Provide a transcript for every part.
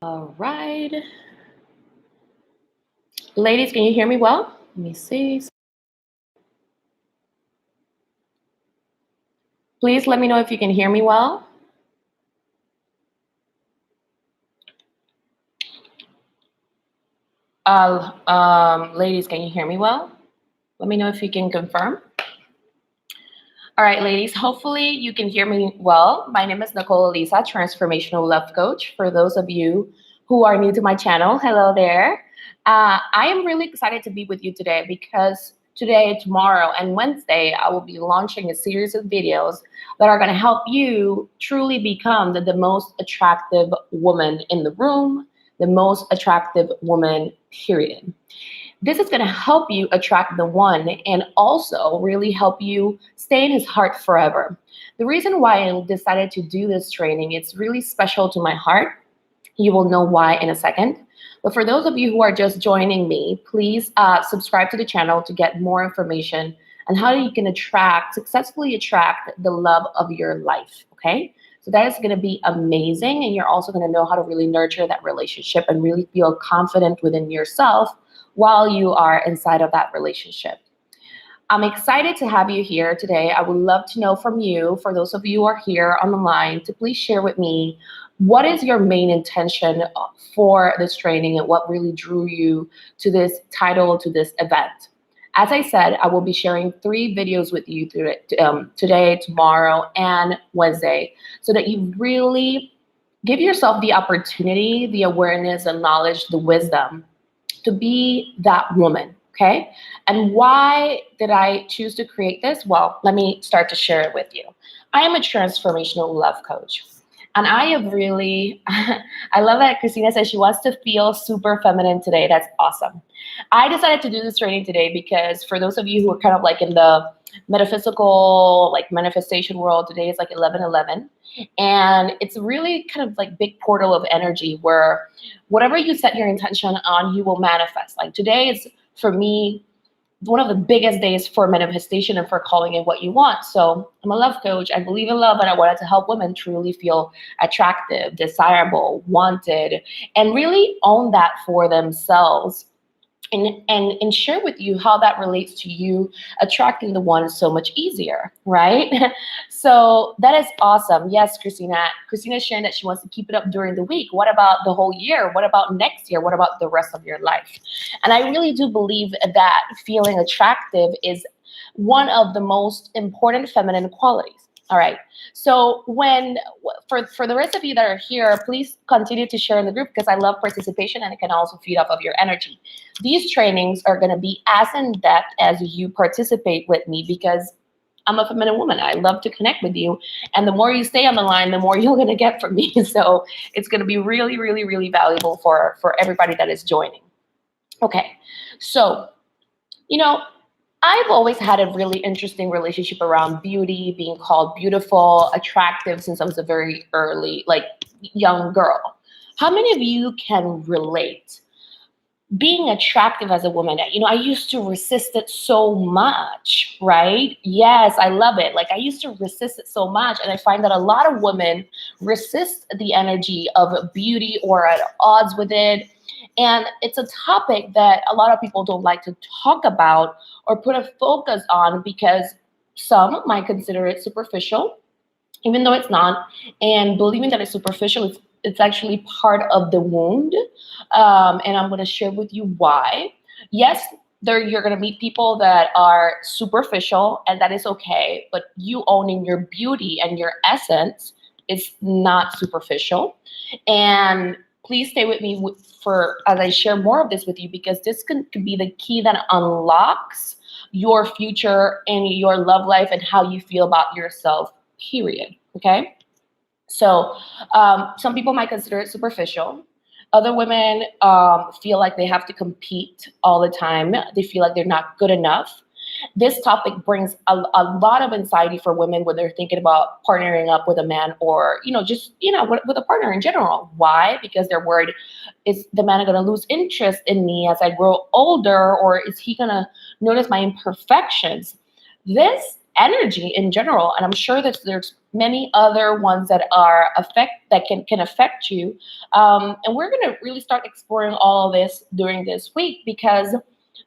All right. Ladies, can you hear me well? Let me see. Please let me know if you can hear me well. Ladies, can you hear me well? Let me know if you can confirm. All right, ladies, hopefully you can hear me well. My name is Nicole, transformational love coach. For those of you who are new to my channel, hello there. I am really excited to be with you today because today, tomorrow, and Wednesday, I will be launching a series of videos that are going to help you truly become the most attractive woman in the room, the most attractive woman, period. This is going to help you attract the one and also really help you stay in his heart forever. The reason why I decided to do this training, it's really special to my heart. You will know why in a second. But for those of you who are just joining me, please subscribe to the channel to get more information on how you can successfully attract the love of your life, okay? So that is going to be amazing. And you're also going to know how to really nurture that relationship and really feel confident within yourself while you are inside of that relationship. I'm excited to have you here today. I would love to know from you, for those of you who are here on the line, to please share with me what is your main intention for this training and what really drew you to this title, to this event. As I said, I will be sharing 3 videos with you today, tomorrow, and Wednesday, so that you really give yourself the opportunity, the awareness, and knowledge, the wisdom to be that woman, okay? And why did I choose to create this? Well, let me start to share it with you. I am a transformational love coach. And I have really, I love that Christina says she wants to feel super feminine today. That's awesome. I decided to do this training today because for those of you who are kind of like in the metaphysical, like manifestation world, today is like 11/11. And it's really kind of like big portal of energy where whatever you set your intention on, you will manifest. Like today is, for me, one of the biggest days for manifestation and for calling in what you want. So I'm a love coach. I believe in love, and I wanted to help women truly feel attractive, desirable, wanted, and really own that for themselves. And share with you how that relates to you attracting the one so much easier, right? So that is awesome. Yes, Christina's sharing that she wants to keep it up during the week. What about the whole year? What about next year? What about the rest of your life? And I really do believe that feeling attractive is one of the most important feminine qualities. All right. So for the rest of you that are here, please continue to share in the group because I love participation and it can also feed off of your energy. These trainings are going to be as in depth as you participate with me because I'm a feminine woman. I love to connect with you. And the more you stay on the line, the more you're going to get from me. So it's going to be really, really, really valuable for everybody that is joining. Okay. So, I've always had a really interesting relationship around beauty, being called beautiful, attractive since I was a very early, like young girl. How many of you can relate? Being attractive as a woman, I used to resist it so much, right? Yes, I love it. Like I used to resist it so much. And I find that a lot of women resist the energy of beauty or at odds with it. And it's a topic that a lot of people don't like to talk about or put a focus on because some might consider it superficial, even though it's not. And believing that it's superficial, it's actually part of the wound. And I'm going to share with you why. Yes, you're going to meet people that are superficial, and that is okay. But you owning your beauty and your essence is not superficial. And please stay with me for as I share more of this with you, because this could be the key that unlocks your future and your love life and how you feel about yourself, period. Okay? So some people might consider it superficial. Other women feel like they have to compete all the time. They feel like they're not good enough. This topic brings a lot of anxiety for women when they're thinking about partnering up with a man or, just, with a partner in general. Why? Because they're worried, is the man going to lose interest in me as I grow older, or is he going to notice my imperfections? This energy in general, and I'm sure that there's many other ones that can affect you. And we're going to really start exploring all of this during this week, because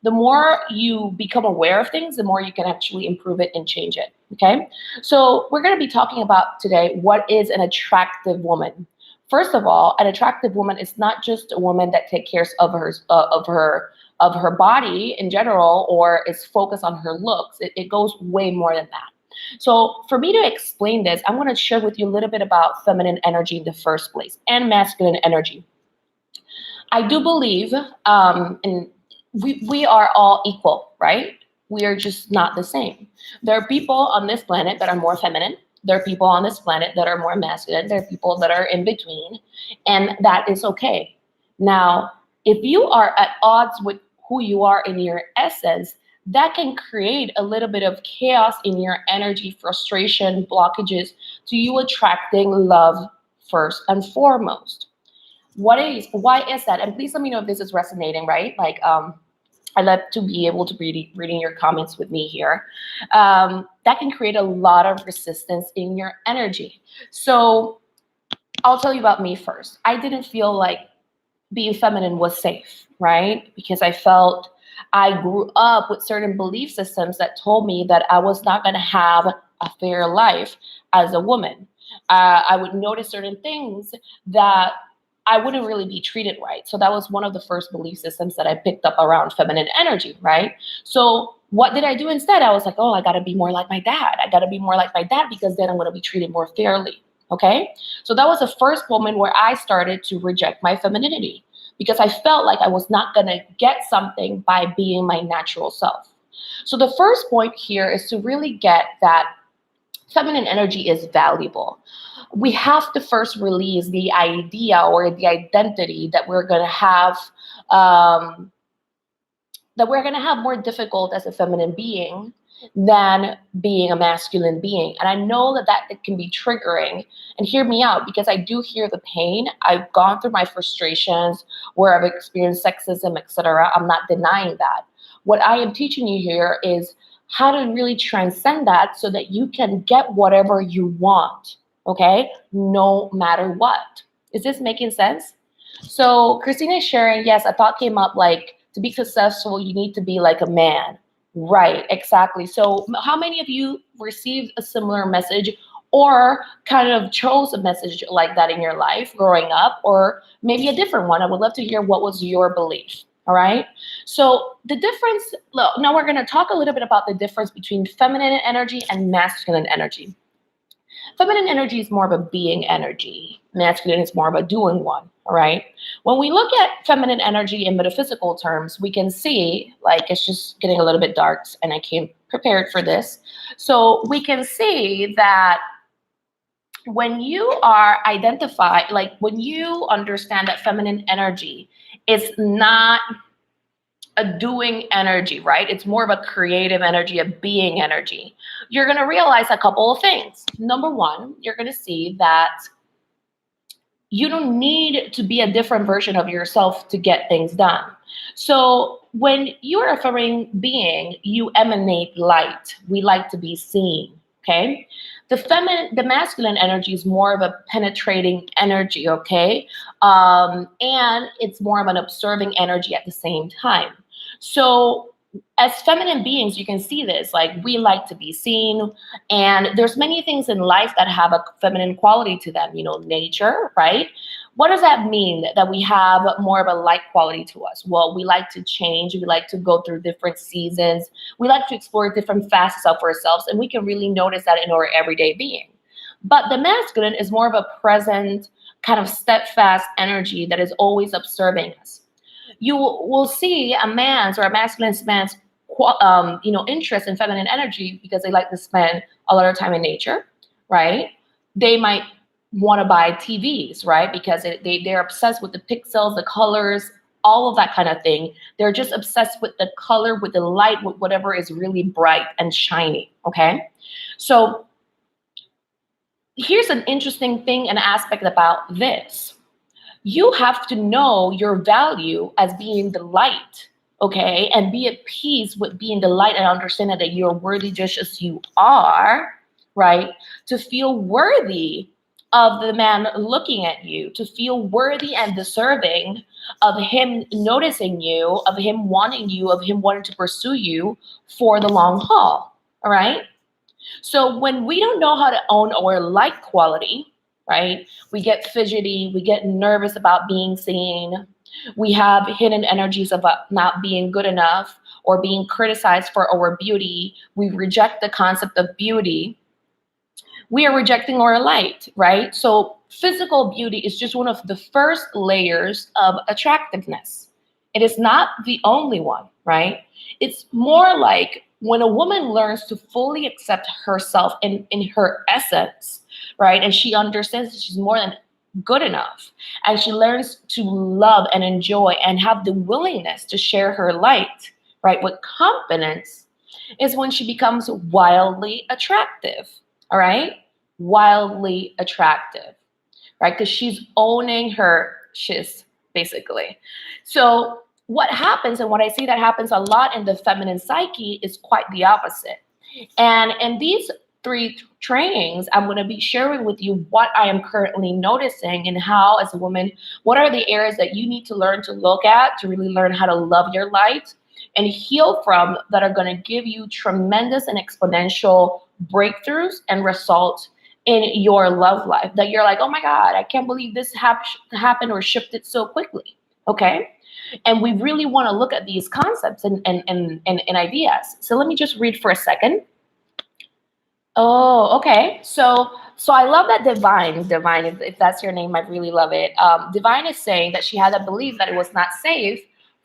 the more you become aware of things, the more you can actually improve it and change it. Okay. So we're going to be talking about today, what is an attractive woman? First of all, an attractive woman is not just a woman that takes care of her body in general, or is focused on her looks. It goes way more than that. So for me to explain this, I'm going to share with you a little bit about feminine energy in the first place and masculine energy. I do believe, and we are all equal, right? We are just not the same. There are people on this planet that are more feminine. There are people on this planet that are more masculine. There are people that are in between, and that is okay. Now, if you are at odds with who you are in your essence, that can create a little bit of chaos in your energy, frustration, blockages to you attracting love first and foremost. Why is that? And please let me know if this is resonating, right? I love to be able to reading your comments with me here. That can create a lot of resistance in your energy. So I'll tell you about me first. I didn't feel like being feminine was safe, right? Because I grew up with certain belief systems that told me that I was not going to have a fair life as a woman. I would notice certain things that I wouldn't really be treated right. So that was one of the first belief systems that I picked up around feminine energy, right? So what did I do instead? I was like, oh, I got to be more like my dad. I got to be more like my dad, because then I'm going to be treated more fairly. Okay. So that was the first moment where I started to reject my femininity, because I felt like I was not going to get something by being my natural self. So the first point here is to really get that feminine energy is valuable. We have to first release the idea or the identity that we're going to have, more difficult as a feminine being than being a masculine being. And I know that it can be triggering. And hear me out, because I do hear the pain. I've gone through my frustrations where I've experienced sexism, etc. I'm not denying that. What I am teaching you here is how to really transcend that so that you can get whatever you want, okay? No matter what. Is this making sense? So Christina is sharing, yes, a thought came up like, to be successful, you need to be like a man. Right, exactly. So how many of you received a similar message, or kind of chose a message like that in your life growing up, or maybe a different one? I would love to hear what was your belief. All right. So the difference, now we're going to talk a little bit about the difference between feminine energy and masculine energy. Feminine energy is more of a being energy. Masculine is more of a doing one. All right. When we look at feminine energy in metaphysical terms, we can see, like, it's just getting a little bit dark and I came prepared for this. So we can see that when you are identified, like when you understand that feminine energy is not a doing energy, right? It's more of a creative energy, a being energy. You're going to realize a couple of things. Number one, you're going to see that you don't need to be a different version of yourself to get things done. So when you're a feminine being, you emanate light. We like to be seen, okay? The masculine energy is more of a penetrating energy, okay? And it's more of an observing energy at the same time. So as feminine beings, you can see this, like we like to be seen, and there's many things in life that have a feminine quality to them, nature, right? What does that mean that we have more of a light quality to us? Well, we like to change. We like to go through different seasons. We like to explore different facets of ourselves, and we can really notice that in our everyday being. But the masculine is more of a present, kind of steadfast energy that is always observing us. You will see a man's or a masculine man's interest in feminine energy because they like to spend a lot of time in nature, right? They might want to buy TVs, right? Because they're obsessed with the pixels, the colors, all of that kind of thing. They're just obsessed with the color, with the light, with whatever is really bright and shiny, okay? So here's an interesting thing and aspect about this. You have to know your value as being the light, okay? And be at peace with being the light and understanding that you're worthy just as you are, right? To feel worthy of the man looking at you, to feel worthy and deserving of him noticing you, of him wanting you, of him wanting to pursue you for the long haul. All right. So when we don't know how to own our like quality, right, we get fidgety, we get nervous about being seen, we have hidden energies about not being good enough or being criticized for our beauty, we reject the concept of beauty, we are rejecting our light, right? So physical beauty is just one of the first layers of attractiveness. It is not the only one, right? It's more like when a woman learns to fully accept herself in her essence, right? And she understands that she's more than good enough. And she learns to love and enjoy and have the willingness to share her light, right? With confidence is when she becomes wildly attractive, all right? Wildly attractive, right? Because she's owning her shiz, basically. So what happens, and what I see that happens a lot in the feminine psyche, is quite the opposite. And in these three trainings, I'm going to be sharing with you what I am currently noticing and how, as a woman, what are the areas that you need to learn to look at to really learn how to love your light and heal from, that are going to give you tremendous and exponential breakthroughs and results in your love life, that you're like, oh my God, I can't believe this happened or shifted so quickly. Okay. And we really want to look at these concepts and ideas. So let me just read for a second. Oh, okay. So I love that Divine, if that's your name, I really love it. Divine is saying that she had a belief that it was not safe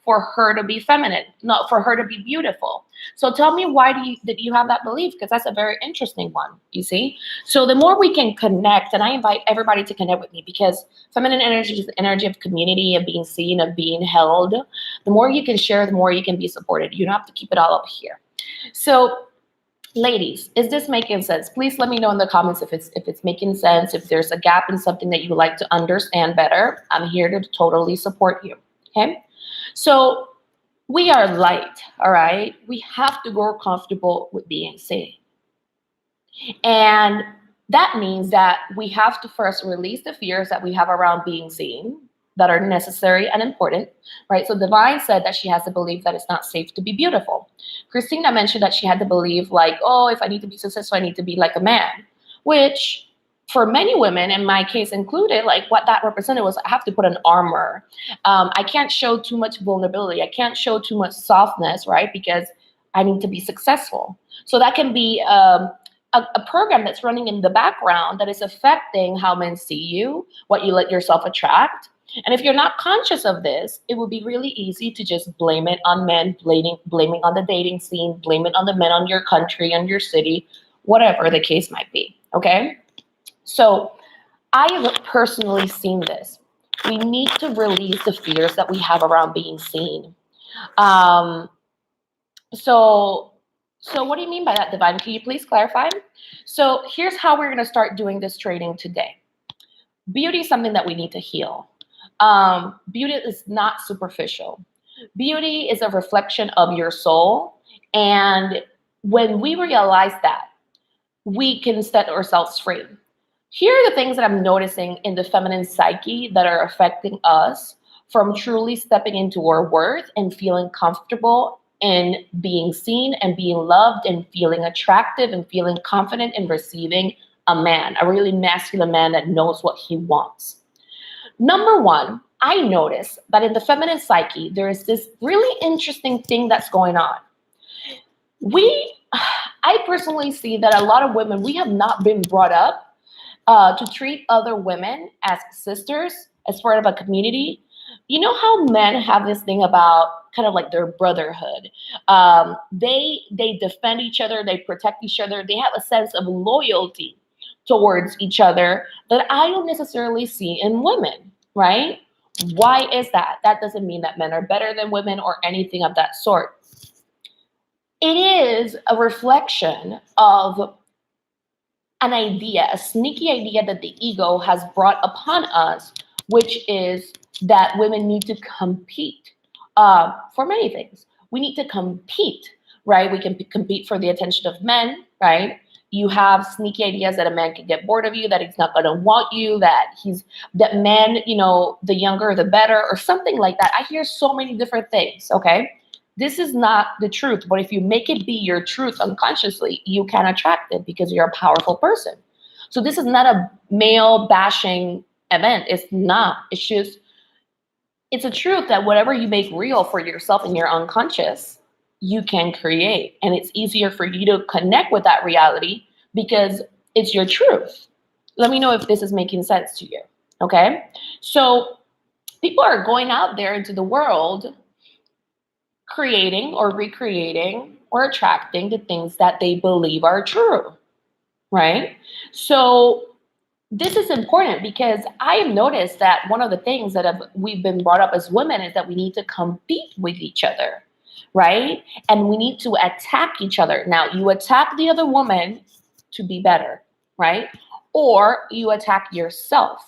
for her to be feminine, not for her to be beautiful. So tell me, why did you have that belief? Because that's a very interesting one, you see? So the more we can connect, and I invite everybody to connect with me, because feminine energy is the energy of community, of being seen, of being held. The more you can share, the more you can be supported. You don't have to keep it all up here. So ladies, is this making sense? Please let me know in the comments if it's making sense. If there's a gap in something that you would like to understand better, I'm here to totally support you. Okay? So we are light, all right? We have to grow comfortable with being seen. And that means that we have to first release the fears that we have around being seen, that are necessary and important, right? So Divine said that she has to believe that it's not safe to be beautiful. Christina mentioned that she had to believe, like, oh, if I need to be successful, I need to be like a man, which for many women, in my case included, like what that represented was, I have to put an armor. I can't show too much vulnerability. I can't show too much softness, right? Because I need to be successful. So that can be a program that's running in the background that is affecting how men see you, what you let yourself attract. And if you're not conscious of this, it would be really easy to just blame it on men, blaming on the dating scene, blame it on the men, on your country, on your city, whatever the case might be. Okay? So I have personally seen this. We need to release the fears that we have around being seen. Um, so what do you mean by that, Divine? Can you please clarify? So here's how we're going to start doing this training today. Beauty is something that we need to heal. Beauty is not superficial. Beauty is a reflection of your soul. And when we realize that, we can set ourselves free. Here are the things that I'm noticing in the feminine psyche that are affecting us from truly stepping into our worth and feeling comfortable in being seen and being loved and feeling attractive and feeling confident in receiving a man, a really masculine man that knows what he wants. Number one, I notice that in the feminine psyche, there is this really interesting thing that's going on. I personally see that a lot of women, we have not been brought up to treat other women as sisters, as part of a community. You know how men have this thing about kind of like their brotherhood. They defend each other, they protect each other, they have a sense of loyalty towards each other that I don't necessarily see in women, right? Why is that? That doesn't mean that men are better than women or anything of that sort. It is a reflection of an idea, a sneaky idea that the ego has brought upon us, which is that women need to compete for many things. We need to compete, right? We can compete for the attention of men, right? You have sneaky ideas that a man can get bored of you, that he's not going to want you, that men, the younger the better, or something like that. I hear so many different things. Okay, this is not the truth, but if you make it be your truth unconsciously, you can attract it because you're a powerful person. So this is not a male bashing event. It's not. It's just, it's a truth that whatever you make real for yourself in your unconscious, you can create. And it's easier for you to connect with that reality because it's your truth. Let me know if this is making sense to you. Okay? So people are going out there into the world creating or recreating or attracting the things that they believe are true. Right? So this is important because I have noticed that one of the things that we've been brought up as women is that we need to compete with each other, right? And we need to attack each other. Now, you attack the other woman to be better, right? Or you attack yourself.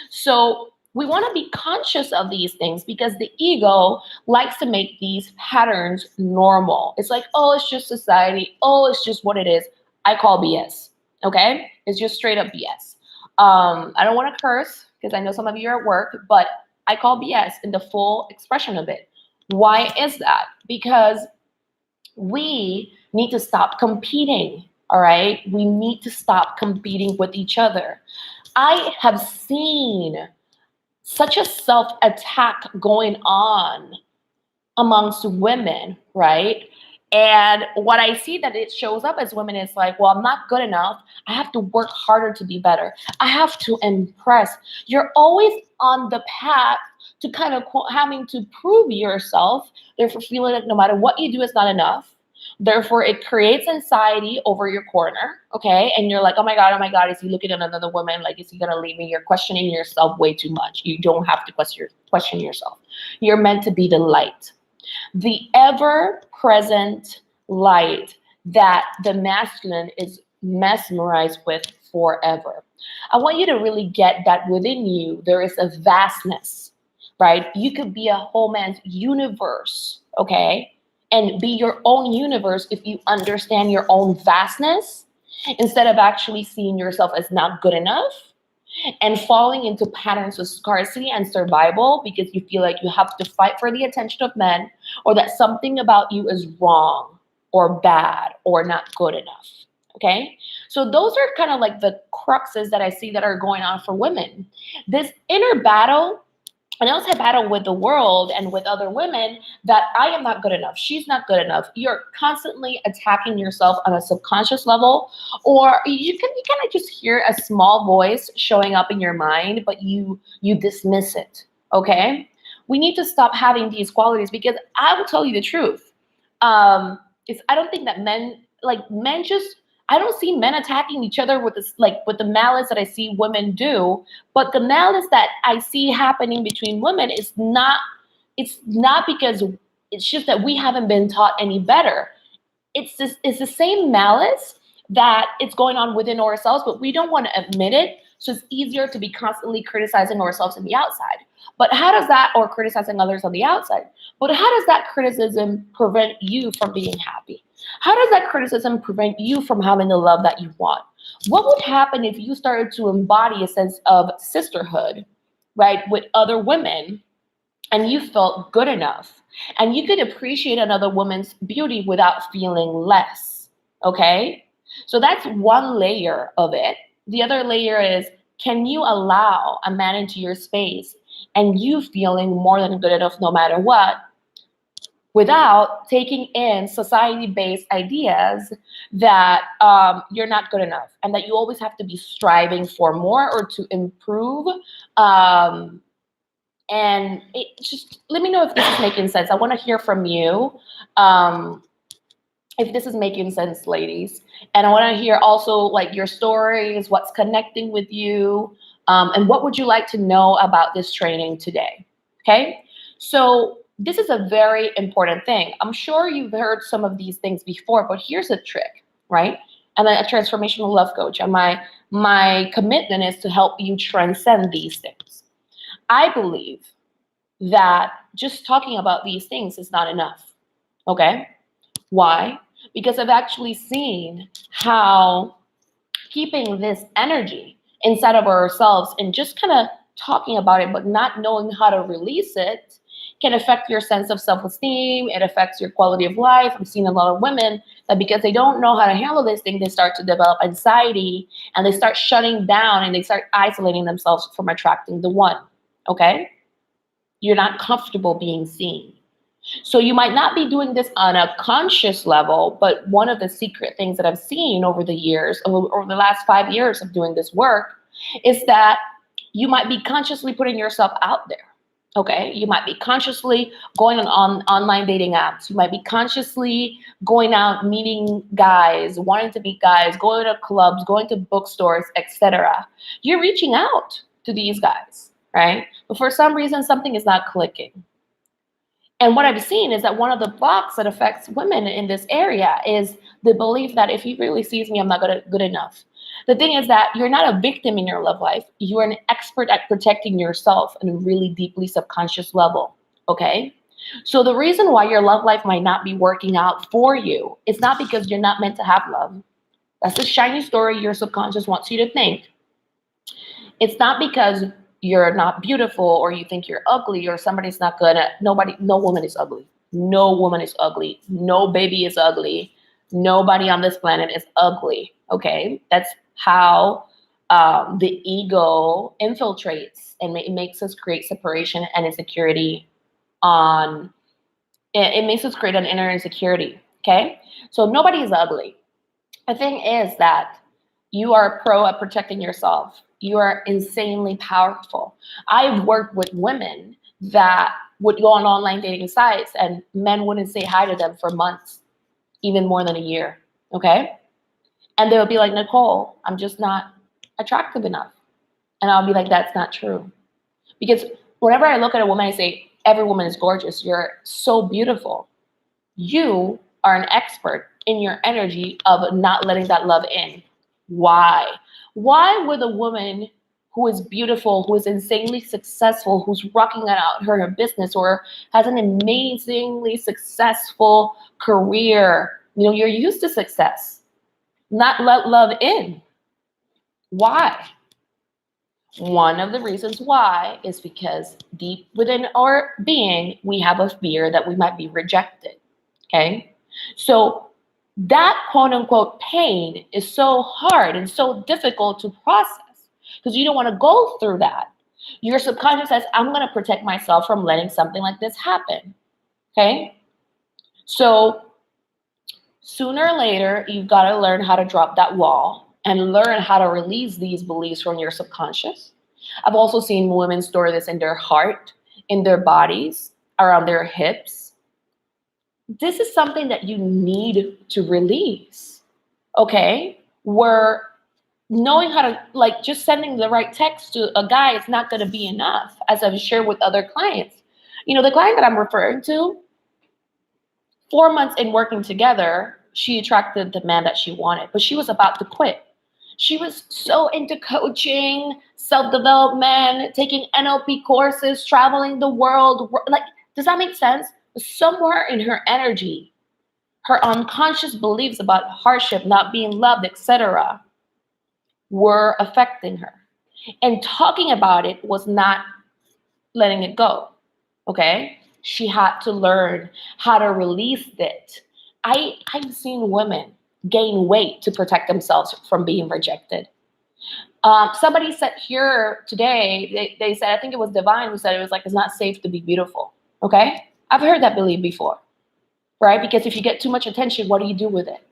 So we want to be conscious of these things because the ego likes to make these patterns normal. It's like, oh, it's just society. Oh, it's just what it is. I call BS. Okay? It's just straight up BS. I don't want to curse because I know some of you are at work, but I call BS in the full expression of it. Why is that? Because we need to stop competing, all right? We need to stop competing with each other. I have seen such a self-attack going on amongst women, right? And what I see that it shows up as women is like, well, I'm not good enough. I have to work harder to be better. I have to impress. You're always on the path to kind of having to prove yourself, therefore feeling like no matter what you do, it's not enough. Therefore, it creates anxiety over your corner, okay? And you're like, oh my God, is he looking at another woman? Like, is he gonna leave me? You're questioning yourself way too much. You don't have to question yourself. You're meant to be the light. The ever-present light that the masculine is mesmerized with forever. I want you to really get that within you, there is a vastness, right? You could be a whole man's universe, okay? And be your own universe if you understand your own vastness instead of actually seeing yourself as not good enough and falling into patterns of scarcity and survival because you feel like you have to fight for the attention of men or that something about you is wrong or bad or not good enough. Okay? So those are kind of like the cruxes that I see that are going on for women. This inner battle, and also battle with the world and with other women that I am not good enough. She's not good enough. You're constantly attacking yourself on a subconscious level, or you kind of just hear a small voice showing up in your mind, but you dismiss it. Okay, we need to stop having these qualities because I will tell you the truth. I don't think that men just. I don't see men attacking each other with this, like with the malice that I see women do, but the malice that I see happening between women is not, it's not because it's just that we haven't been taught any better. It's the same malice that it's going on within ourselves, but we don't want to admit it. So it's easier to be constantly criticizing ourselves on the outside. But how does that, or criticizing others on the outside, but how does that criticism prevent you from being happy? How does that criticism prevent you from having the love that you want? What would happen if you started to embody a sense of sisterhood, right, with other women, and you felt good enough, and you could appreciate another woman's beauty without feeling less, okay? So that's one layer of it. The other layer is, can you allow a man into your space and you feeling more than good enough no matter what, without taking in society-based ideas that you're not good enough and that you always have to be striving for more or to improve. And it just, let me know if this is making sense. I want to hear from you if this is making sense, ladies. And I want to hear also like your stories, what's connecting with you, and what would you like to know about this training today? Okay, so this is a very important thing. I'm sure you've heard some of these things before, but here's a trick, right? And a transformational love coach. And my commitment is to help you transcend these things. I believe that just talking about these things is not enough. Okay? Why? Because I've actually seen how keeping this energy inside of ourselves and just kind of talking about it, but not knowing how to release it, can affect your sense of self-esteem. It affects your quality of life. I've seen a lot of women that because they don't know how to handle this thing, they start to develop anxiety and they start shutting down and they start isolating themselves from attracting the one. Okay? You're not comfortable being seen. So you might not be doing this on a conscious level, but one of the secret things that I've seen over the years, over the last 5 years of doing this work, is that you might be consciously putting yourself out there. Okay, you might be consciously going on online dating apps. You might be consciously going out, meeting guys, wanting to meet guys, going to clubs, going to bookstores, etc. You're reaching out to these guys, right? But for some reason, something is not clicking. And what I've seen is that one of the blocks that affects women in this area is the belief that if he really sees me, I'm not good enough. The thing is that you're not a victim in your love life. You're an expert at protecting yourself on a really deeply subconscious level, okay? So the reason why your love life might not be working out for you is not because you're not meant to have love. That's the shiny story your subconscious wants you to think. It's not because you're not beautiful or you think you're ugly or somebody's not good at, no woman is ugly. No woman is ugly. No baby is ugly. Nobody on this planet is ugly, okay? That's how the ego infiltrates and it makes us create separation and insecurity it makes us create an inner insecurity, okay? So nobody is ugly. The thing is that you are a pro at protecting yourself. You are insanely powerful. I've worked with women that would go on online dating sites and men wouldn't say hi to them for months, even more than a year, okay? And they would be like, Nicole, I'm just not attractive enough. And I'll be like, that's not true. Because whenever I look at a woman, I say, every woman is gorgeous. You're so beautiful. You are an expert in your energy of not letting that love in. Why? Why would a woman who is beautiful, who is insanely successful, who's rocking out her business or has an amazingly successful career, you're used to success, not let love in? Why? One of the reasons why is because deep within our being, we have a fear that we might be rejected, okay? So that quote unquote pain is so hard and so difficult to process because you don't want to go through that. Your subconscious says, I'm going to protect myself from letting something like this happen, okay? So sooner or later, you've got to learn how to drop that wall and learn how to release these beliefs from your subconscious. I've also seen women store this in their heart, in their bodies, around their hips. This is something that you need to release, okay? Where knowing how to, just sending the right text to a guy is not going to be enough, as I've shared with other clients. The client that I'm referring to, 4 months in working together, she attracted the man that she wanted, but she was about to quit. She was so into coaching, self-development, taking NLP courses, traveling the world. Does that make sense? Somewhere in her energy, her unconscious beliefs about hardship, not being loved, etc., were affecting her. And talking about it was not letting it go, okay? She had to learn how to release it. I've seen women gain weight to protect themselves from being rejected. Somebody said here today, they said, I think it was Divine who said it was it's not safe to be beautiful, okay? I've heard that belief before, right? Because if you get too much attention, what do you do with it?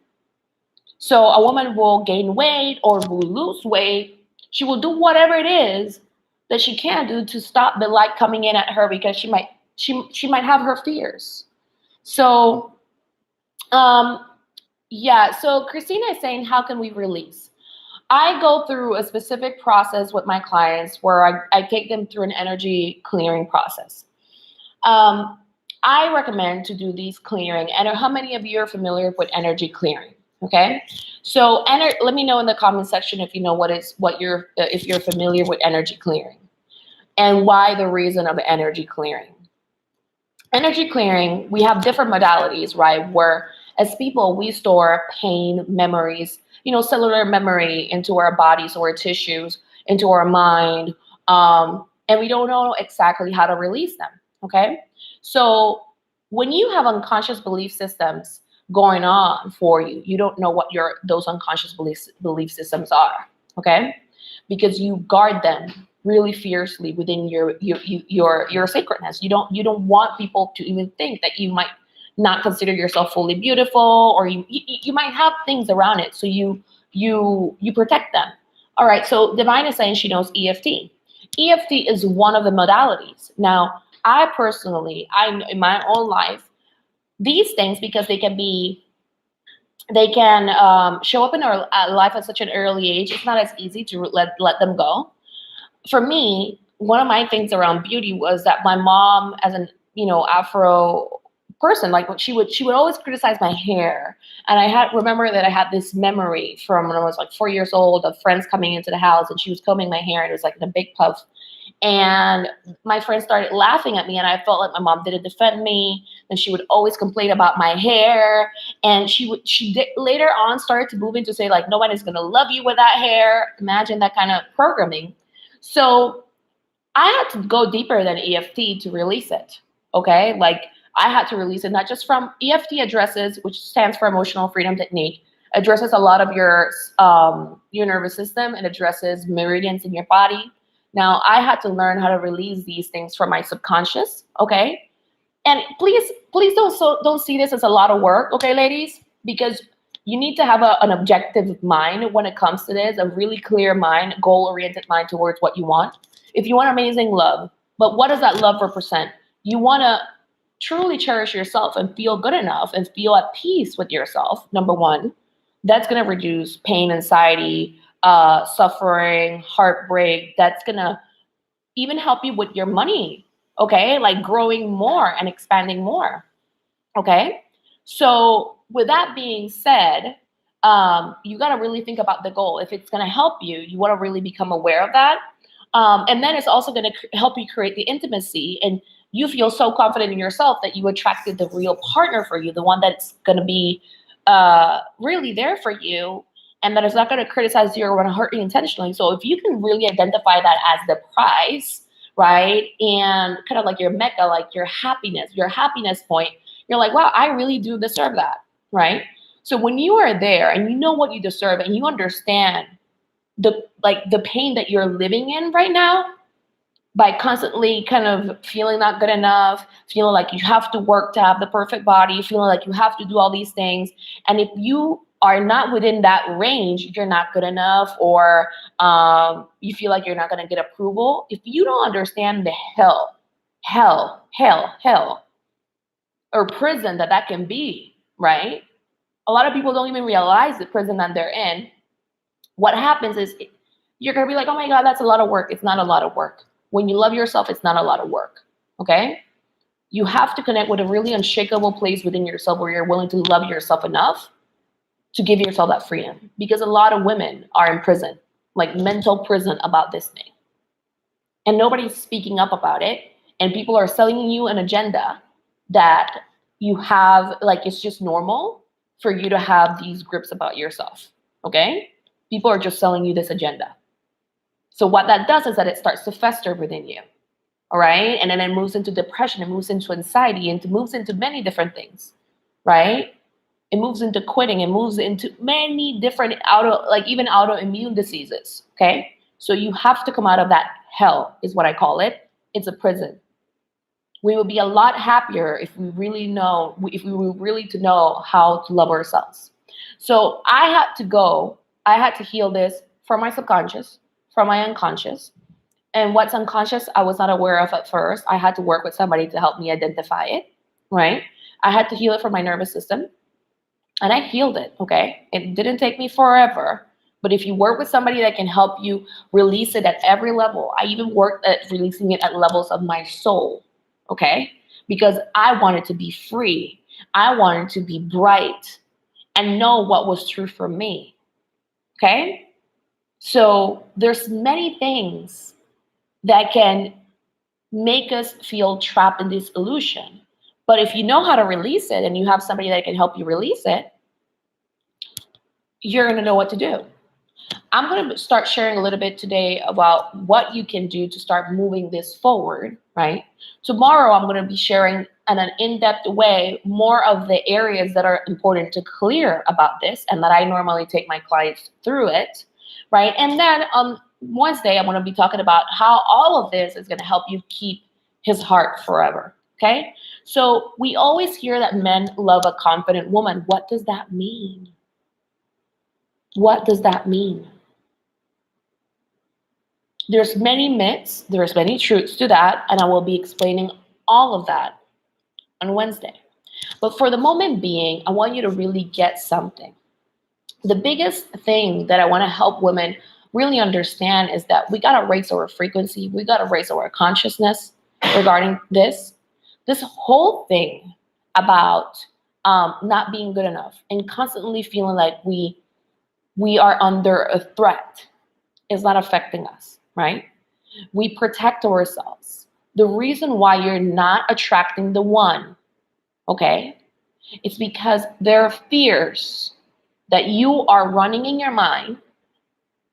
So a woman will gain weight or will lose weight. She will do whatever it is that she can do to stop the light coming in at her because she might have her fears. So, so Christina is saying, how can we release? I go through a specific process with my clients where I take them through an energy clearing process. I recommend to do these clearing. And how many of you are familiar with energy clearing? Okay, so let me know in the comment section if you know if you're familiar with energy clearing and why the reason of energy clearing. Energy clearing, we have different modalities, right? Where as people, we store pain, memories, cellular memory into our bodies or tissues, into our mind, and we don't know exactly how to release them. Okay, so when you have unconscious belief systems going on for you, you don't know what those unconscious belief systems are. Okay, because you guard them really fiercely within your sacredness. You don't want people to even think that you might not consider yourself fully beautiful, or you might have things around it, so you protect them. All right, so Divine is saying she knows EFT. EFT is one of the modalities. Now, I personally, in my own life, these things, because they can show up in our life at such an early age, it's not as easy to let them go. For me, one of my things around beauty was that my mom, as an Afro person, like she would always criticize my hair, and remember that I had this memory from when I was like 4 years old of friends coming into the house, and she was combing my hair, and it was like in a big puff, and my friends started laughing at me, and I felt like my mom didn't defend me, and she would always complain about my hair, and she did later on started to move into say like nobody's gonna love you with that hair. Imagine that kind of programming. So I had to go deeper than EFT to release it. Okay, like I had to release it not just from EFT addresses, which stands for Emotional Freedom Technique, addresses a lot of your nervous system, and addresses meridians in your body. Now I had to learn how to release these things from my subconscious. Okay, and please don't see this as a lot of work, okay, ladies, because you need to have an objective mind when it comes to this, a really clear mind, goal-oriented mind towards what you want. If you want amazing love, but what does that love represent? You want to truly cherish yourself and feel good enough and feel at peace with yourself, number one. That's going to reduce pain, anxiety, suffering, heartbreak. That's going to even help you with your money, okay? Like growing more and expanding more, okay? So with that being said, you got to really think about the goal. If it's going to help you, you want to really become aware of that. And then it's also going to help you create the intimacy, and you feel so confident in yourself that you attracted the real partner for you, the one that's going to be really there for you, and that is not going to criticize you or want to hurt you intentionally. So if you can really identify that as the prize, right, and kind of like your mecca, like your happiness point, you're like, wow, I really do deserve that, right? So when you are there and you know what you deserve and you understand the pain that you're living in right now, by constantly kind of feeling not good enough, feeling like you have to work to have the perfect body, feeling like you have to do all these things. And if you are not within that range, you're not good enough, or you feel like you're not going to get approval. If you don't understand the hell, or prison that can be, right? A lot of people don't even realize the prison that they're in. What happens is you're going to be like, oh my God, that's a lot of work. It's not a lot of work. When you love yourself, it's not a lot of work, okay? You have to connect with a really unshakable place within yourself where you're willing to love yourself enough to give yourself that freedom. Because a lot of women are in prison, like mental prison about this thing. And nobody's speaking up about it. And people are selling you an agenda that you have, like it's just normal for you to have these grips about yourself, okay? People are just selling you this agenda. So what that does is that it starts to fester within you, all right? And then it moves into depression, it moves into anxiety, and it moves into many different things, right? It moves into quitting, it moves into many different even autoimmune diseases, okay? So you have to come out of that hell, is what I call it. It's a prison. We would be a lot happier if we were really to know how to love ourselves. So I had to heal this from my subconscious, from my unconscious. And what's unconscious, I was not aware of at first. I had to work with somebody to help me identify it, right? I had to heal it from my nervous system. And I healed it, okay? It didn't take me forever. But if you work with somebody that can help you release it at every level, I even worked at releasing it at levels of my soul, okay? Because I wanted to be free. I wanted to be bright and know what was true for me, okay? So there's many things that can make us feel trapped in this illusion. But if you know how to release it and you have somebody that can help you release it, you're going to know what to do. I'm going to start sharing a little bit today about what you can do to start moving this forward, right? Tomorrow, I'm going to be sharing in an in-depth way more of the areas that are important to clear about this and that I normally take my clients through it, right? And then on Wednesday, I'm going to be talking about how all of this is going to help you keep his heart forever, okay? So we always hear that men love a confident woman. What does that mean? What does that mean? There's many myths, there's many truths to that, and I will be explaining all of that on Wednesday. But for the moment being, I want you to really get something. The biggest thing that I want to help women really understand is that we got to raise our frequency, we got to raise our consciousness regarding this. This whole thing about not being good enough and constantly feeling like we are under a threat is not affecting us, right? We protect ourselves. The reason why you're not attracting the one, okay, it's because there are fears that you are running in your mind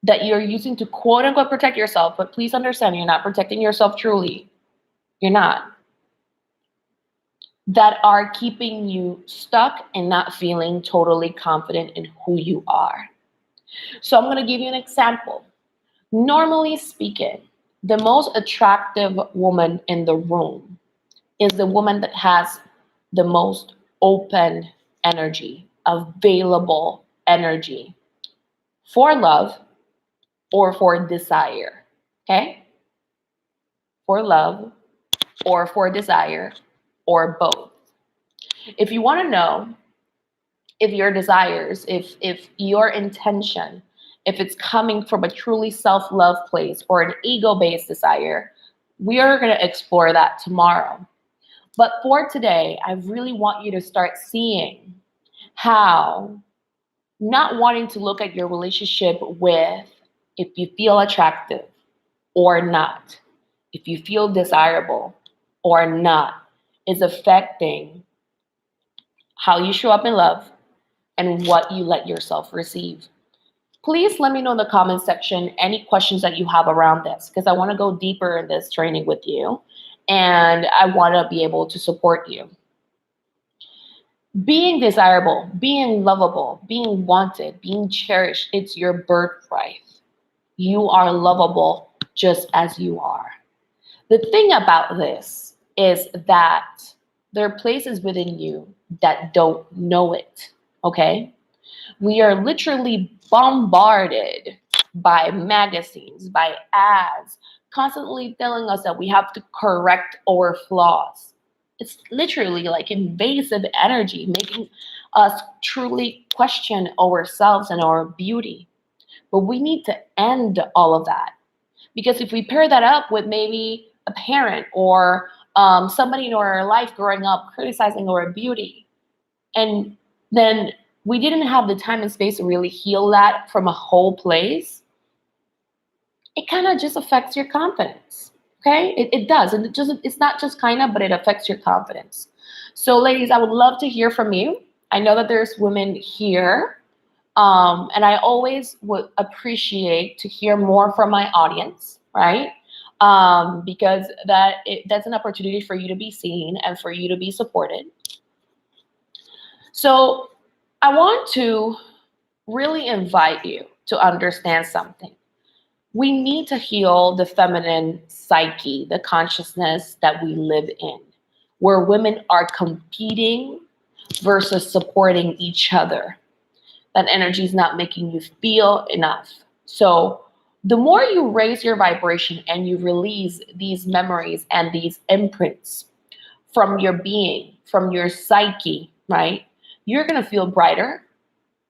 that you're using to quote unquote protect yourself. But please understand, you're not protecting yourself truly. You're not. That are keeping you stuck and not feeling totally confident in who you are. So I'm going to give you an example. Normally speaking, the most attractive woman in the room is the woman that has the most open energy, available energy for love or for desire, okay? For love or for desire or both. If you want to know if your desires, if your intention, if it's coming from a truly self-love place or an ego-based desire, we are going to explore that tomorrow. But for today, I really want you to start seeing how not wanting to look at your relationship with if you feel attractive or not, if you feel desirable or not, is affecting how you show up in love and what you let yourself receive. Please let me know in the comment section any questions that you have around this, because I want to go deeper in this training with you and I want to be able to support you. Being desirable, being lovable, being wanted, being cherished, it's your birthright. You are lovable just as you are. The thing about this is that there are places within you that don't know it, okay? We are literally bombarded by magazines, by ads, constantly telling us that we have to correct our flaws. It's literally like invasive energy, making us truly question ourselves and our beauty. But we need to end all of that. Because if we pair that up with maybe a parent or somebody in our life growing up criticizing our beauty, and then we didn't have the time and space to really heal that from a whole place, it kind of just affects your confidence. Okay, it does. And it's not just kind of, but it affects your confidence. So ladies, I would love to hear from you. I know that there's women here. And I always would appreciate to hear more from my audience, right? Because that's an opportunity for you to be seen and for you to be supported. So I want to really invite you to understand something. We need to heal the feminine psyche, the consciousness that we live in, where women are competing versus supporting each other. That energy is not making you feel enough. So the more you raise your vibration and you release these memories and these imprints from your being, from your psyche, right? You're going to feel brighter.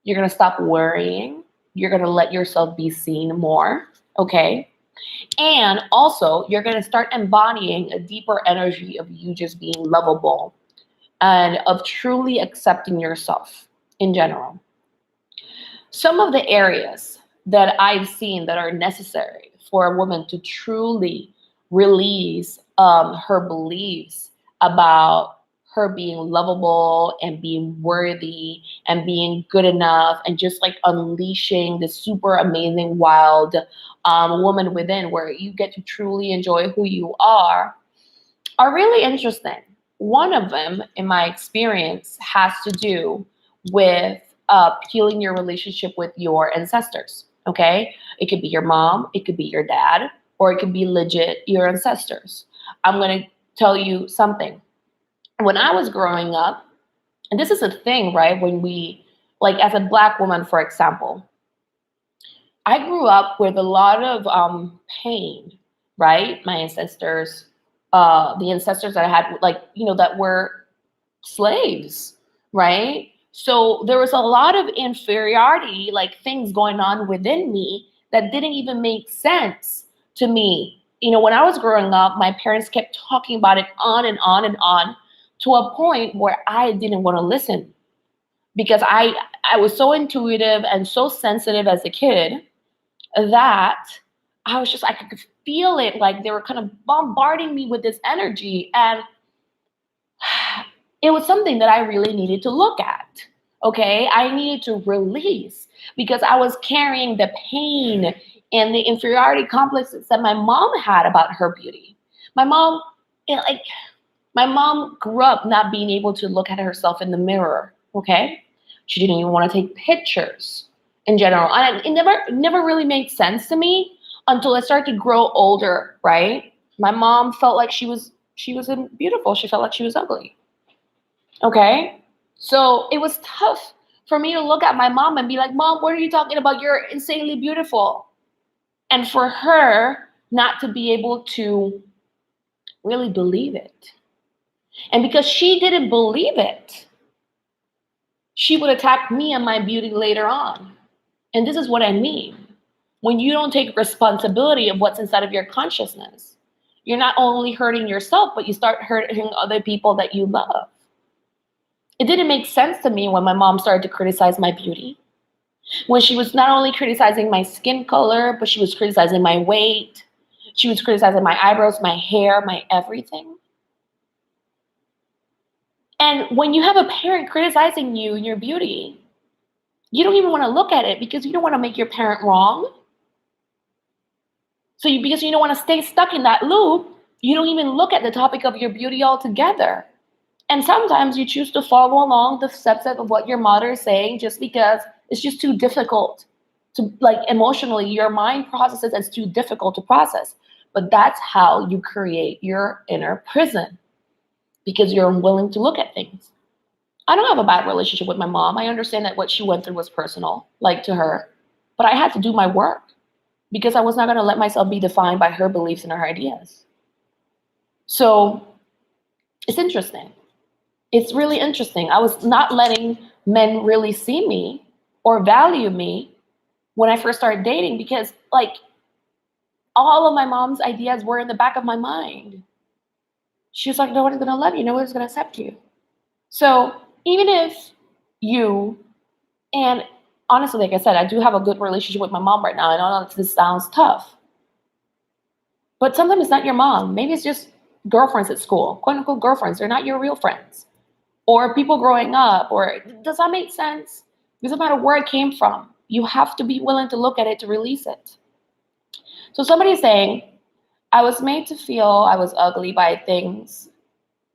You're going to stop worrying. You're going to let yourself be seen more, okay? And also, you're going to start embodying a deeper energy of you just being lovable and of truly accepting yourself in general. Some of the areas that I've seen that are necessary for a woman to truly release her beliefs about her being lovable and being worthy and being good enough and just like unleashing this super amazing, wild woman within where you get to truly enjoy who you are really interesting. One of them, in my experience, has to do with healing your relationship with your ancestors. Okay? It could be your mom, it could be your dad, or it could be legit your ancestors. I'm going to tell you something. When I was growing up, and this is a thing, right? When we, like, as a Black woman, for example, I grew up with a lot of pain, right? My ancestors, the ancestors that I had, like, that were slaves, right? So there was a lot of inferiority, like things going on within me that didn't even make sense to me. When I was growing up, my parents kept talking about it on and on and on to a point where I didn't want to listen because I was so intuitive and so sensitive as a kid that I could feel it, like they were kind of bombarding me with this energy. And it was something that I really needed to look at. Okay. I needed to release because I was carrying the pain and the inferiority complexes that my mom had about her beauty. My mom, like, my mom grew up not being able to look at herself in the mirror. Okay. She didn't even want to take pictures in general. And it never really made sense to me until I started to grow older, right? My mom felt like she wasn't beautiful. She felt like she was ugly. Okay? So it was tough for me to look at my mom and be like, Mom, what are you talking about? You're insanely beautiful. And for her not to be able to really believe it. And because she didn't believe it, she would attack me and my beauty later on. And this is what I mean. When you don't take responsibility of what's inside of your consciousness, you're not only hurting yourself, but you start hurting other people that you love. It didn't make sense to me when my mom started to criticize my beauty. When she was not only criticizing my skin color, but she was criticizing my weight. She was criticizing my eyebrows, my hair, my everything. And when you have a parent criticizing you and your beauty, you don't even want to look at it because you don't want to make your parent wrong. So because you don't want to stay stuck in that loop, you don't even look at the topic of your beauty altogether. And sometimes you choose to follow along the steps of what your mother is saying just because it's just too difficult to, like, emotionally, your mind processes as too difficult to process. But that's how you create your inner prison because you're unwilling to look at things. I don't have a bad relationship with my mom. I understand that what she went through was personal, like, to her, but I had to do my work because I was not going to let myself be defined by her beliefs and her ideas. So it's interesting. It's really interesting. I was not letting men really see me or value me when I first started dating because, like, all of my mom's ideas were in the back of my mind. She was like, nobody's going to love you. Nobody's going to accept you. So even if you, and honestly, like I said, I do have a good relationship with my mom right now. I know this sounds tough, but sometimes it's not your mom. Maybe it's just girlfriends at school, quote unquote girlfriends. They're not your real friends. Or people growing up, or does that make sense? It doesn't matter where it came from. You have to be willing to look at it to release it. So somebody's saying, I was made to feel I was ugly by things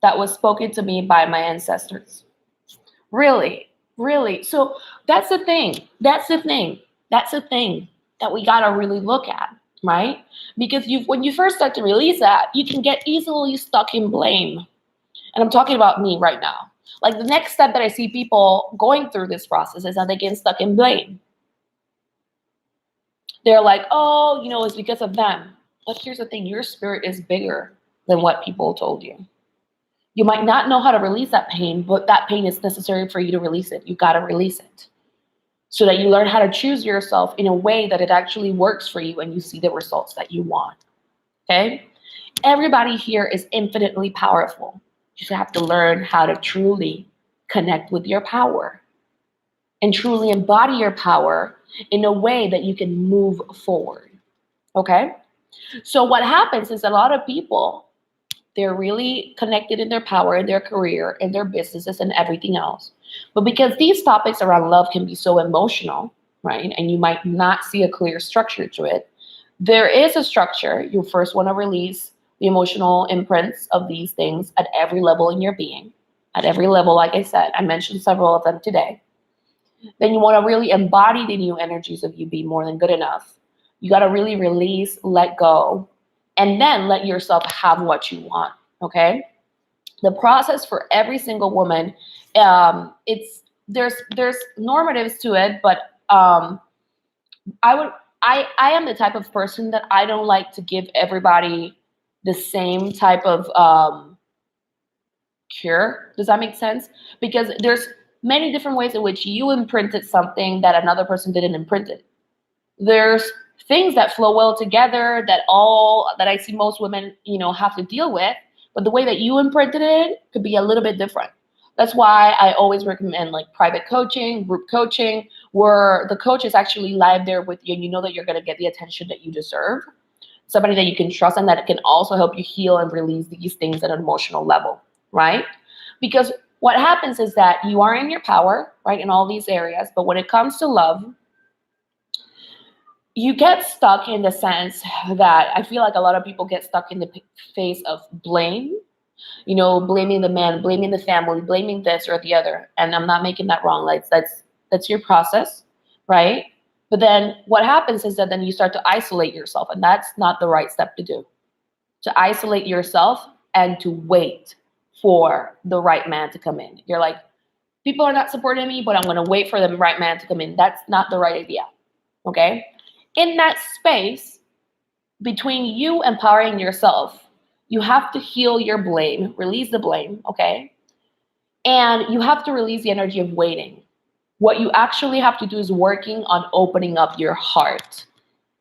that was spoken to me by my ancestors. Really, really. So that's the thing. That's the thing. That's the thing that we gotta really look at, right? Because when you first start to release that, you can get easily stuck in blame. And I'm talking about me right now. Like, the next step that I see people going through this process is that they get stuck in blame. They're like, oh, it's because of them. But here's the thing, your spirit is bigger than what people told you. You might not know how to release that pain, but that pain is necessary for you to release it. You got to release it so that you learn how to choose yourself in a way that it actually works for you and you see the results that you want. Okay? Everybody here is infinitely powerful. You just have to learn how to truly connect with your power and truly embody your power in a way that you can move forward. Okay? So what happens is a lot of people, They're really connected in their power, in their career, in their businesses, and everything else. But because these topics around love can be so emotional, right? And you might not see a clear structure to it. There is a structure. You first want to release the emotional imprints of these things at every level in your being. At every level, like I said, I mentioned several of them today. Then you want to really embody the new energies of you being more than good enough. You got to really release, let go, and then let yourself have what you want. Okay. The process for every single woman, it's there's normatives to it, but I would I am the type of person that I don't like to give everybody the same type of cure. Does that make sense? Because there's many different ways in which you imprinted something that another person didn't imprint it. There's things that flow well together that I see most women, have to deal with, but the way that you imprinted it could be a little bit different. That's why I always recommend like private coaching, group coaching, where the coach is actually live there with you and you know that you're going to get the attention that you deserve. Somebody that you can trust and that can also help you heal and release these things at an emotional level, right? Because what happens is that you are in your power, right, in all these areas, but when it comes to love, you get stuck in the sense that I feel like a lot of people get stuck in the phase of blame, blaming the man, blaming the family, blaming this or the other. And I'm not making that wrong. Like that's your process, right? But then what happens is that then you start to isolate yourself, and that's not the right step to do. To isolate yourself and to wait for the right man to come in. You're like, people are not supporting me, but I'm going to wait for the right man to come in. That's not the right idea. Okay? In that space between you empowering yourself, you have to heal your blame, release the blame, okay? And you have to release the energy of waiting. What you actually have to do is working on opening up your heart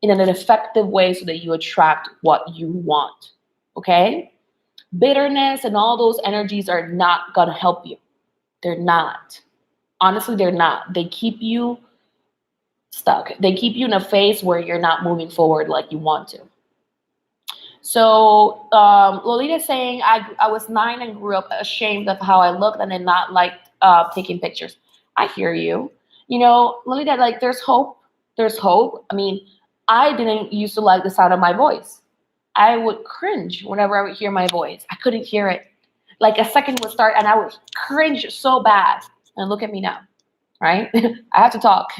in an effective way so that you attract what you want, okay? Bitterness and all those energies are not going to help you. They're not. Honestly, they're not. They keep you stuck. They keep you in a phase where you're not moving forward like you want to. So Lolita's saying, I was 9 and grew up ashamed of how I looked and then not liked taking pictures. I hear you. Lolita, like there's hope. There's hope. I mean, I didn't used to like the sound of my voice. I would cringe whenever I would hear my voice. I couldn't hear it. Like a second would start and I would cringe so bad. And look at me now, right? I have to talk.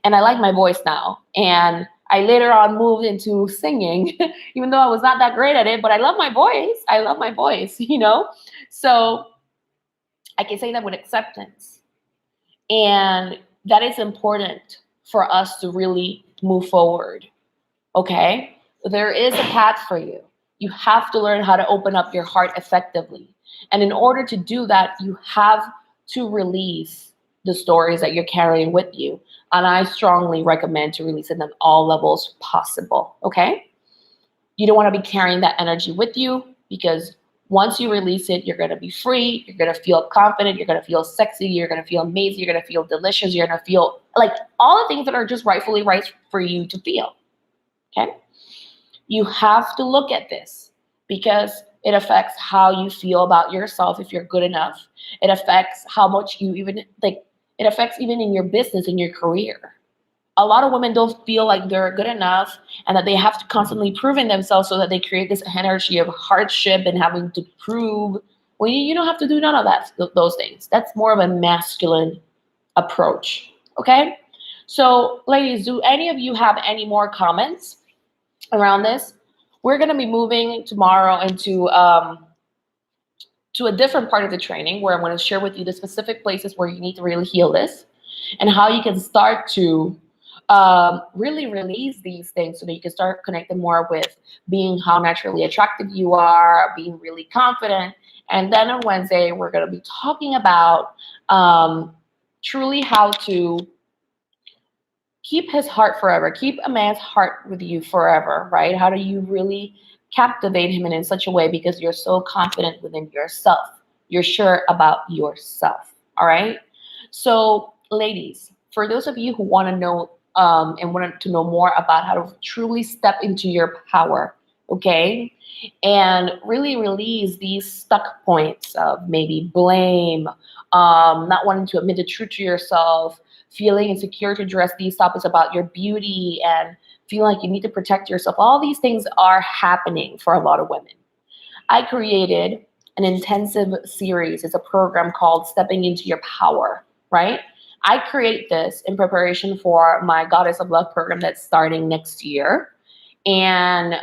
And I like my voice now. And I later on moved into singing, even though I was not that great at it, but I love my voice. I love my voice, So I can say that with acceptance. And that is important for us to really move forward. Okay? There is a path for you. You have to learn how to open up your heart effectively. And in order to do that, you have to release the stories that you're carrying with you. And I strongly recommend to release it at all levels possible, okay? You don't want to be carrying that energy with you because once you release it, you're going to be free. You're going to feel confident. You're going to feel sexy. You're going to feel amazing. You're going to feel delicious. You're going to feel like all the things that are just rightfully right for you to feel, okay? You have to look at this because it affects how you feel about yourself if you're good enough. It affects how much you it affects even in your business, in your career. A lot of women don't feel like they're good enough and that they have to constantly prove in themselves so that they create this energy of hardship and having to prove. Well, you don't have to do none of that, those things. That's more of a masculine approach, okay? So, ladies, do any of you have any more comments around this? We're going to be moving tomorrow into to a different part of the training where I'm going to share with you the specific places where you need to really heal this and how you can start to really release these things so that you can start connecting more with being how naturally attractive you are, being really confident. And then on Wednesday, we're going to be talking about truly how to keep his heart forever, keep a man's heart with you forever, right? How do you really captivate him in such a way because you're so confident within yourself. You're sure about yourself, all right? So, ladies, for those of you who want to know and want to know more about how to truly step into your power, okay? And really release these stuck points of maybe blame, not wanting to admit the truth to yourself, feeling insecure to address these topics about your beauty, and feeling like you need to protect yourself. All these things are happening for a lot of women. I created an intensive series. It's a program called Stepping into Your Power, right? I create this in preparation for my Goddess of Love program that's starting next year. And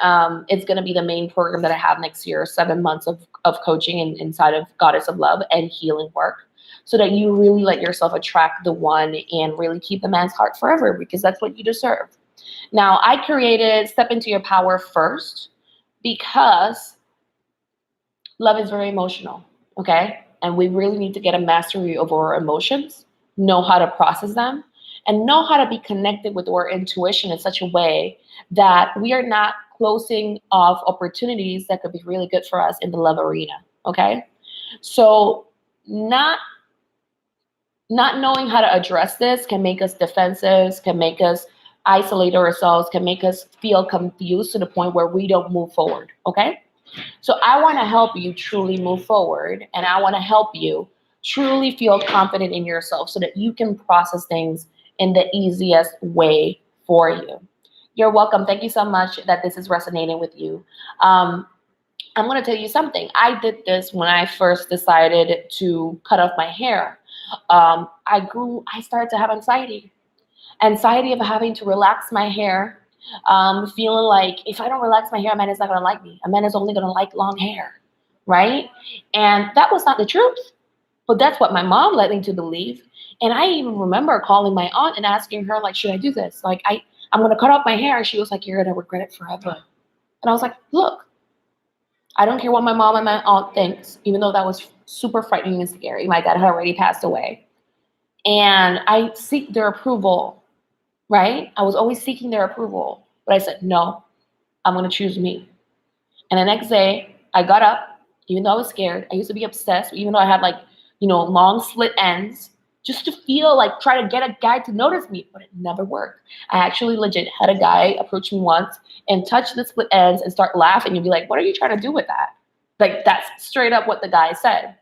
it's going to be the main program that I have next year, 7 months of coaching inside of Goddess of Love and healing work, so that you really let yourself attract the one and really keep the man's heart forever, because that's what you deserve. Now, I created Step into Your Power first because love is very emotional, okay? And we really need to get a mastery over our emotions, know how to process them, and know how to be connected with our intuition in such a way that we are not closing off opportunities that could be really good for us in the love arena, okay? So not knowing how to address this can make us defensive, can make us isolate ourselves, can make us feel confused to the point where we don't move forward, okay? So I want to help you truly move forward, and I want to help you truly feel confident in yourself so that you can process things in the easiest way for you. You're welcome. Thank you so much that this is resonating with you. I'm going to tell you something. I did this when I first decided to cut off my hair. I started to have anxiety of having to relax my hair, feeling like if I don't relax my hair, a man is not going to like me. A man is only going to like long hair, right? And that was not the truth. But that's what my mom led me to believe. And I even remember calling my aunt and asking her, like, should I do this? Like, I'm going to cut off my hair. And she was like, you're going to regret it forever. And I was like, look, I don't care what my mom and my aunt thinks, even though that was super frightening and scary. My dad had already passed away. And I seek their approval, right? I was always seeking their approval. But I said, no, I'm going to choose me. And the next day, I got up, even though I was scared. I used to be obsessed, even though I had long split ends, just to feel like try to get a guy to notice me, but it never worked. I actually legit had a guy approach me once and touch the split ends and start laughing. You'd be like, what are you trying to do with that? Like, that's straight up what the guy said.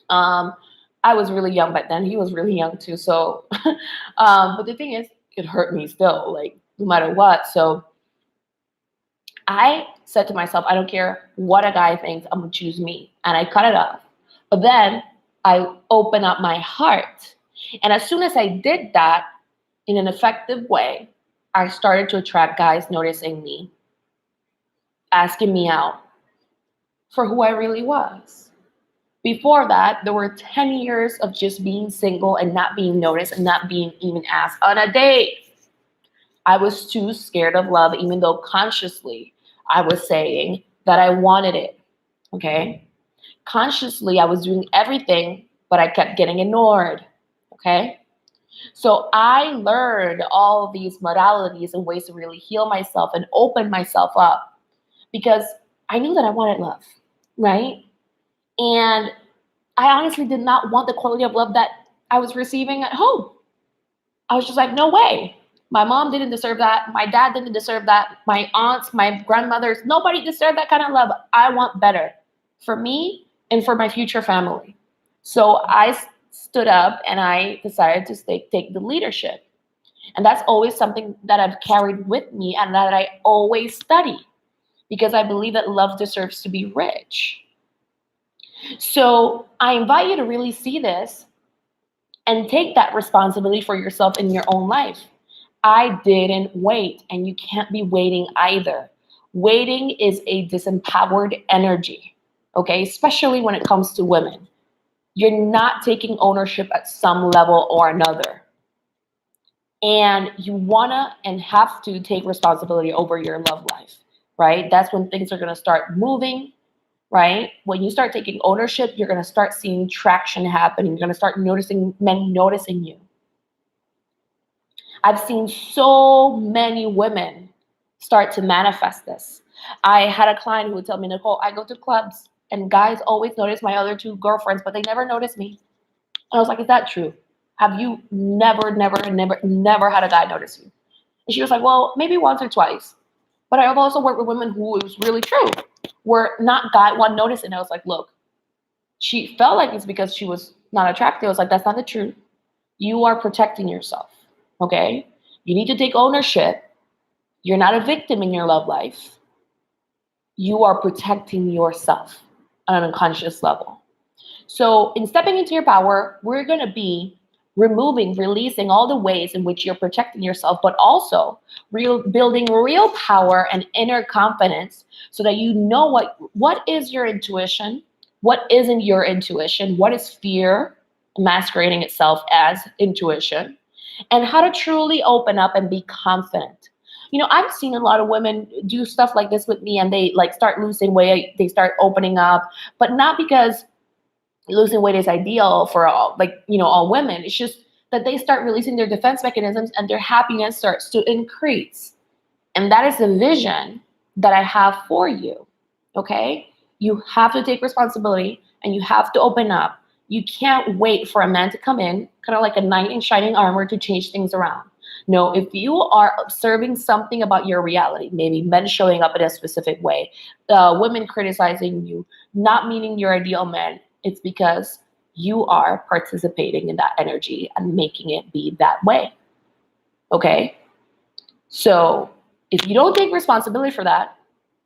I was really young back then. He was really young too. So, but the thing is, it hurt me still, like no matter what. So I said to myself, I don't care what a guy thinks, I'm gonna choose me. And I cut it off. But then I opened up my heart. And as soon as I did that in an effective way, I started to attract guys noticing me, asking me out for who I really was. Before that, there were 10 years of just being single and not being noticed and not being even asked on a date. I was too scared of love, even though consciously I was saying that I wanted it, okay? Consciously, I was doing everything, but I kept getting ignored, okay? So I learned all of these modalities and ways to really heal myself and open myself up because I knew that I wanted love, right? And I honestly did not want the quality of love that I was receiving at home. I was just like, no way. My mom didn't deserve that. My dad didn't deserve that. My aunts, my grandmothers, nobody deserved that kind of love. I want better for me and for my future family. So I stood up and I decided to take the leadership. And that's always something that I've carried with me and that I always study because I believe that love deserves to be rich. So I invite you to really see this and take that responsibility for yourself in your own life. I didn't wait, and you can't be waiting either. Waiting is a disempowered energy, okay? Especially when it comes to women. You're not taking ownership at some level or another. And you wanna and have to take responsibility over your love life, right? That's when things are gonna start moving, right? When you start taking ownership, you're gonna start seeing traction happening. You're gonna start noticing men noticing you. I've seen so many women start to manifest this. I had a client who would tell me, Nicole, I go to clubs and guys always notice my other two girlfriends, but they never notice me. And I was like, is that true? Have you never had a guy notice you? And she was like, well, maybe once or twice. But I've also worked with women who it was really true. Where not guy one noticed, and I was like, look, she felt like it's because she was not attractive. I was like, that's not the truth. You are protecting yourself. Okay? You need to take ownership. You're not a victim in your love life. You are protecting yourself on an unconscious level. So in stepping into your power, we're going to be releasing all the ways in which you're protecting yourself, but also building real power and inner confidence so that you know what is your intuition, what isn't your intuition, what is fear masquerading itself as intuition, and how to truly open up and be confident. I've seen a lot of women do stuff like this with me, and they like start losing weight, they start opening up, but not because losing weight is ideal for all women. It's just that they start releasing their defense mechanisms and their happiness starts to increase. And that is the vision that I have for you. Okay? You have to take responsibility and you have to open up. You can't wait for a man to come in, kind of like a knight in shining armor, to change things around. No, if you are observing something about your reality, maybe men showing up in a specific way, women criticizing you, not meaning your ideal man, it's because you are participating in that energy and making it be that way. Okay? So if you don't take responsibility for that,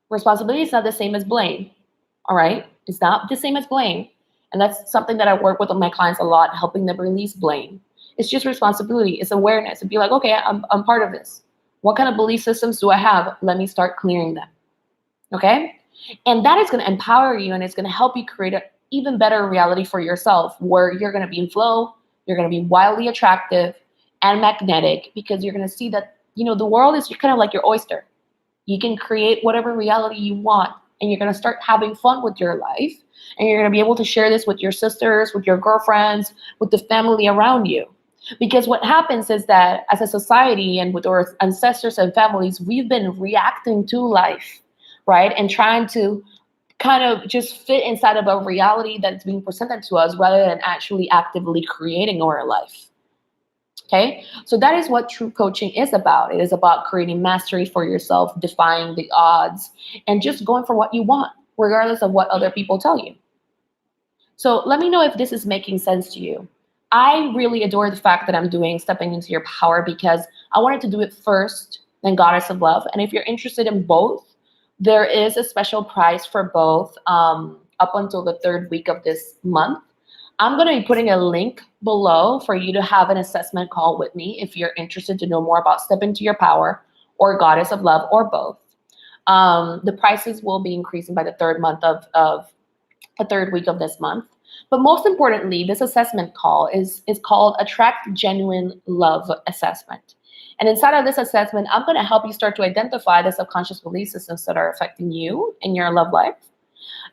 responsibility is not the same as blame. All right? It's not the same as blame. And that's something that I work with my clients a lot, helping them release blame. It's just responsibility. It's awareness. And be like, okay, I'm part of this. What kind of belief systems do I have? Let me start clearing them. Okay? And that is going to empower you, and it's going to help you create an even better reality for yourself, where you're going to be in flow, you're going to be wildly attractive and magnetic, because you're going to see that, the world is kind of like your oyster. You can create whatever reality you want, and you're going to start having fun with your life, and you're going to be able to share this with your sisters, with your girlfriends, with the family around you. Because what happens is that as a society and with our ancestors and families, we've been reacting to life, right? And trying to kind of just fit inside of a reality that's being presented to us rather than actually actively creating our life. Okay? So that is what true coaching is about. It is about creating mastery for yourself, defying the odds, and just going for what you want, regardless of what other people tell you. So let me know if this is making sense to you. I really adore the fact that I'm doing Stepping Into Your Power, because I wanted to do it first, then Goddess of Love. And if you're interested in both, there is a special price for both up until the third week of this month. I'm going to be putting a link below for you to have an assessment call with me if you're interested to know more about Step Into Your Power or Goddess of Love, or both. The prices will be increasing by the third week of this month. But most importantly, this assessment call is called Attract Genuine Love Assessment. And inside of this assessment, I'm going to help you start to identify the subconscious belief systems that are affecting you in your love life,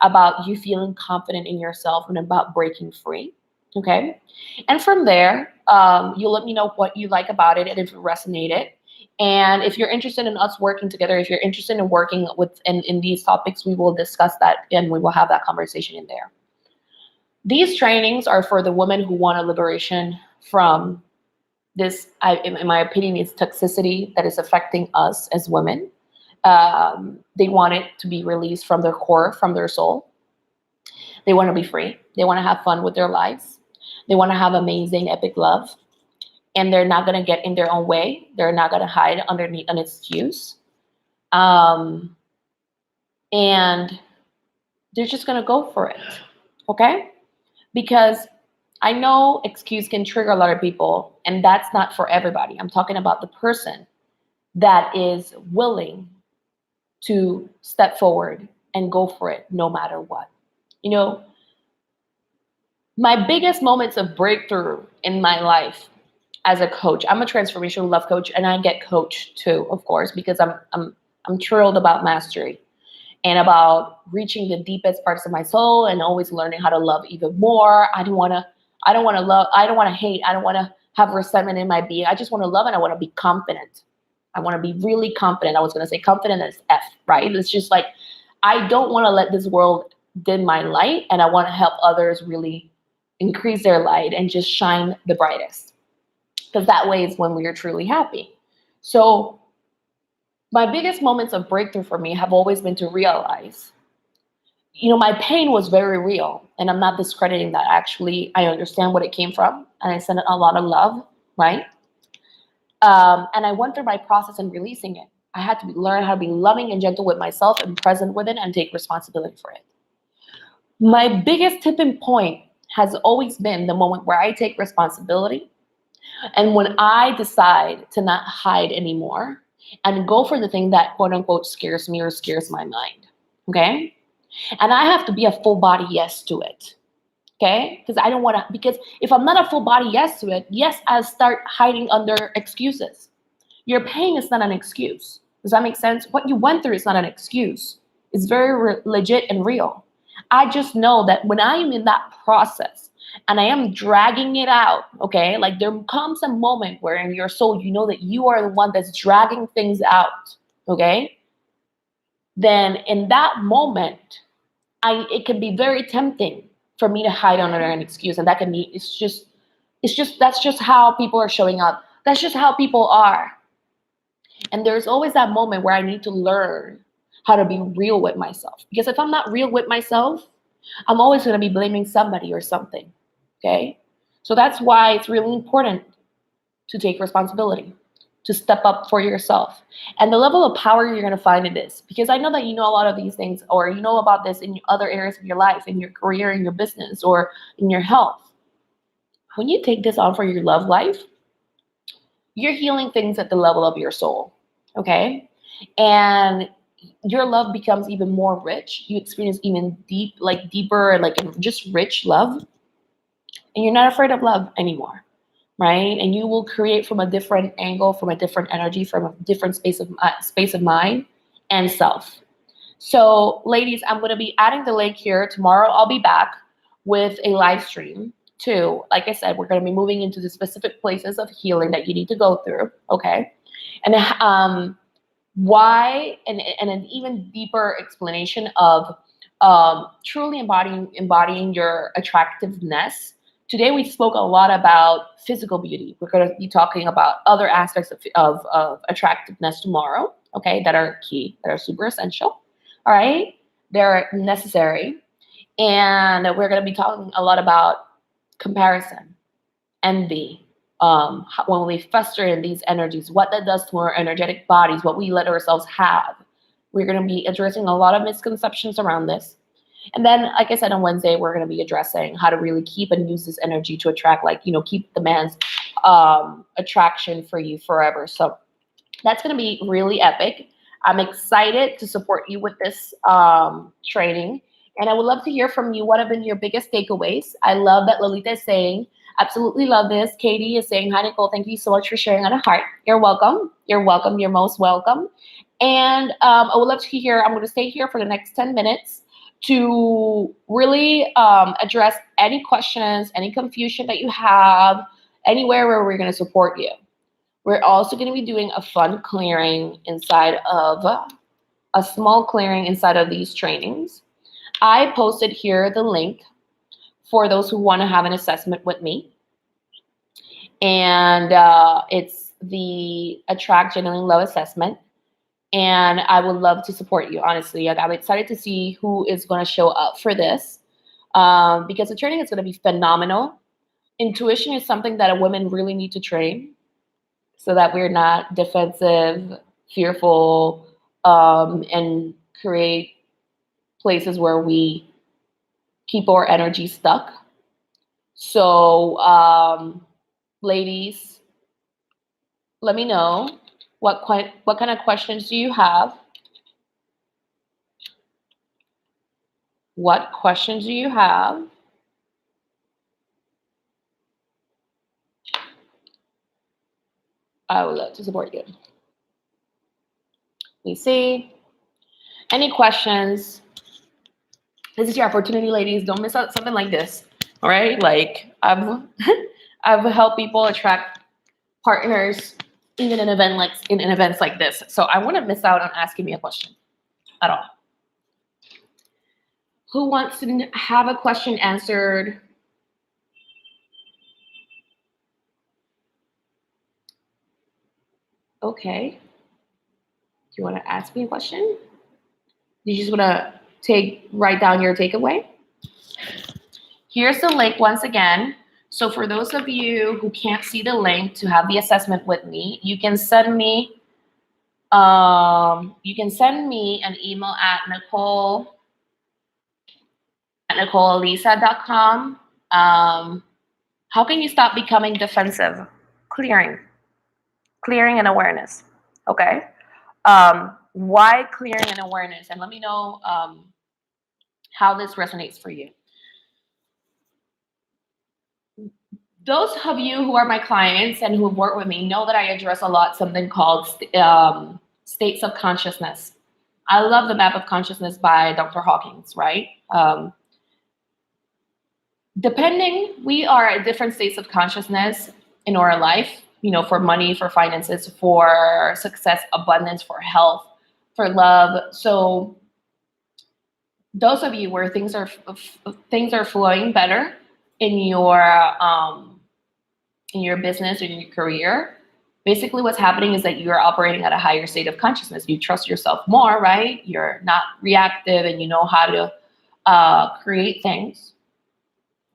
about you feeling confident in yourself, and about breaking free. Okay? And from there, you'll let me know what you like about it and if it resonated. And if you're interested in us working together, if you're interested in working in these topics, we will discuss that and we will have that conversation in there. These trainings are for the women who want a liberation from this, in my opinion, is toxicity that is affecting us as women. They want it to be released from their core, from their soul. They want to be free. They want to have fun with their lives. They want to have amazing, epic love. And they're not going to get in their own way. They're not going to hide underneath an excuse. And they're just going to go for it. Okay? Because I know excuse can trigger a lot of people, and that's not for everybody. I'm talking about the person that is willing to step forward and go for it no matter what. My biggest moments of breakthrough in my life as a coach, I'm a transformational love coach, and I get coached too, of course, because I'm thrilled about mastery and about reaching the deepest parts of my soul and always learning how to love even more. I don't want to love. I don't want to hate. I don't want to have resentment in my being. I just want to love, and I want to be confident. I want to be really confident. I was going to say confident as F, right? It's just like, I don't want to let this world dim my light, and I want to help others really increase their light and just shine the brightest. Because that way is when we are truly happy. So My biggest moments of breakthrough for me have always been to realize, my pain was very real, and I'm not discrediting that. Actually, I understand what it came from, and I send it a lot of love, right? And I went through my process in releasing it. I had to learn how to be loving and gentle with myself and present with it and take responsibility for it. My biggest tipping point has always been the moment where I take responsibility and when I decide to not hide anymore and go for the thing that quote unquote scares me or scares my mind. Okay. And I have to be a full body yes to it. Okay. Because I don't want to, because if I'm not a full body yes to it, yes, I'll start hiding under excuses. Your pain is not an excuse. Does that make sense? What you went through is not an excuse. It's very legit and real. I just know that when I am in that process and I am dragging it out, okay, like there comes a moment where in your soul you know that you are the one that's dragging things out, okay? Then in that moment, it can be very tempting for me to hide under an excuse, and that can be that's just how people are showing up. That's just how people are. And there's always that moment where I need to learn how to be real with myself. Because if I'm not real with myself, I'm always going to be blaming somebody or something. Okay? So that's why it's really important to take responsibility, to step up for yourself. And the level of power you're going to find in this, because I know that you know a lot of these things, or you know about this in other areas of your life, in your career, in your business, or in your health. When you take this on for your love life, you're healing things at the level of your soul, okay? And your love becomes even more rich. You experience even deeper, like just rich love. And you're not afraid of love anymore, right? And you will create from a different angle, from a different energy, from a different space of mind and self. So, ladies, I'm going to be adding the link here. Tomorrow I'll be back with a live stream too. Like I said, we're going to be moving into the specific places of healing that you need to go through, okay? And why, and an even deeper explanation of truly embodying your attractiveness. Today we spoke a lot about physical beauty. We're going to be talking about other aspects of attractiveness tomorrow, okay, that are key, that are super essential. All right, they're necessary. And we're going to be talking a lot about comparison, envy, when we fester in these energies, what that does to our energetic bodies, what we let ourselves have. We're going to be addressing a lot of misconceptions around this. And then, like I said, on Wednesday, we're going to be addressing how to really keep and use this energy to attract, keep the man's attraction for you forever. So that's going to be really epic. I'm excited to support you with this training. And I would love to hear from you. What have been your biggest takeaways? I love that Lolita is saying, absolutely love this. Katie is saying, hi, Nicole. Thank you so much for sharing out of heart. You're welcome. You're welcome. You're most welcome. And I would love to hear, I'm going to stay here for the next 10 minutes to really address any questions, any confusion that you have, anywhere where we're going to support you. We're also going to be doing a fun clearing inside of a small clearing inside of these trainings. I posted here the link for those who want to have an assessment with me. And it's the Attract Genuine Love Assessment. And I would love to support you, honestly. I'm excited to see who is going to show up for this because the training is going to be phenomenal. Intuition is something that a woman really need to train so that we're not defensive, fearful, and create places where we keep our energy stuck. So, ladies, let me know what kind of questions do you have? What questions do you have? I would love to support you. We see. Any questions? This is your opportunity, ladies. Don't miss out something like this. All right? Like I've helped people attract partners even in events like this. So I wouldn't miss out on asking me a question at all. Who wants to have a question answered? Okay. you want to ask me a question? You just want to write down your takeaway? Here's the link once again. So for those of you who can't see the link to have the assessment with me, you can send me an email at Nicole@NicoleAlisa.com. How can you stop becoming defensive? Clearing and awareness. Okay. Why clearing and awareness? And let me know how this resonates for you. Those of you who are my clients and who have worked with me know that I address a lot something called states of consciousness. I love the map of consciousness by Dr. Hawkins, right? We are at different states of consciousness in our life, for money, for finances, for success, abundance, for health, for love. So those of you where things are flowing better in your business or in your career, basically what's happening is that you're operating at a higher state of consciousness. You trust yourself more, right? You're not reactive and you know how to create things.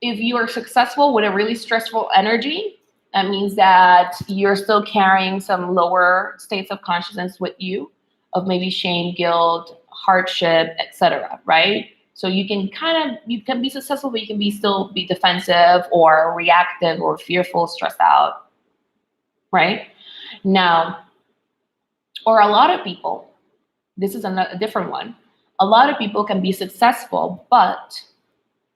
If you are successful with a really stressful energy, that means that you're still carrying some lower states of consciousness with you of maybe shame, guilt, hardship, etc., right? So you can be successful, but you can still be defensive or reactive or fearful, stressed out, right? Now, or a lot of people, this is a different one. A lot of people can be successful, but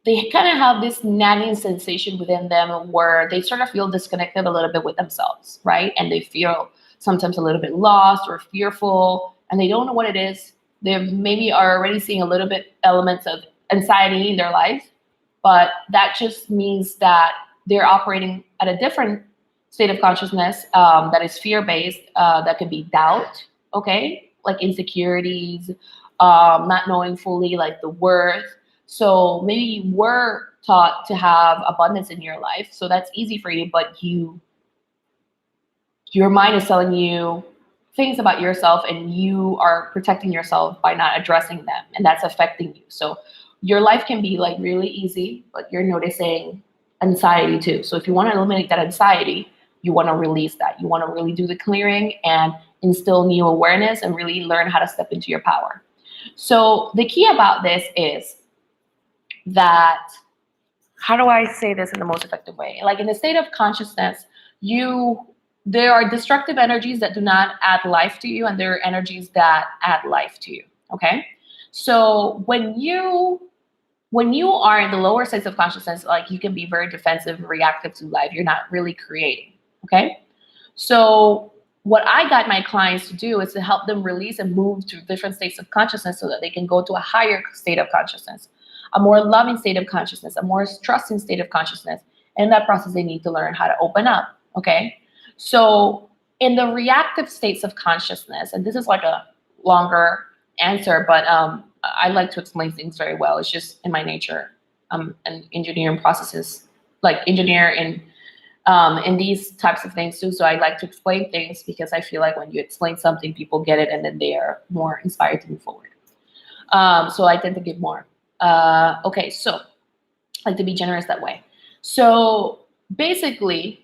they kind of have this nagging sensation within them where they sort of feel disconnected a little bit with themselves, right? And they feel sometimes a little bit lost or fearful, and they don't know what it is. They maybe are already seeing a little bit elements of anxiety in their life, but that just means that they're operating at a different state of consciousness that is fear-based, that could be doubt, okay? Like insecurities, not knowing fully like the worth. So maybe you were taught to have abundance in your life, so that's easy for you, but your mind is telling you things about yourself and you are protecting yourself by not addressing them, and that's affecting you. So your life can be like really easy, but you're noticing anxiety too. So if you want to eliminate that anxiety, you want to release that. You want to really do the clearing and instill new awareness and really learn how to step into your power. So the key about this is that, how do I say this in the most effective way? Like in the state of consciousness, there are destructive energies that do not add life to you, and there are energies that add life to you. Okay, so when you are in the lower states of consciousness, like you can be very defensive, reactive to life. You're not really creating. Okay, so what I got my clients to do is to help them release and move to different states of consciousness so that they can go to a higher state of consciousness, a more loving state of consciousness, a more trusting state of consciousness. And in that process, they need to learn how to open up. Okay, so in the reactive states of consciousness, and this is like a longer answer, but I like to explain things very well. It's just in my nature. I'm an engineer in processes, like engineer in these types of things too. So I like to explain things because I feel like when you explain something, people get it and then they are more inspired to move forward. So I tend to give more. Okay, so I like to be generous that way. So basically,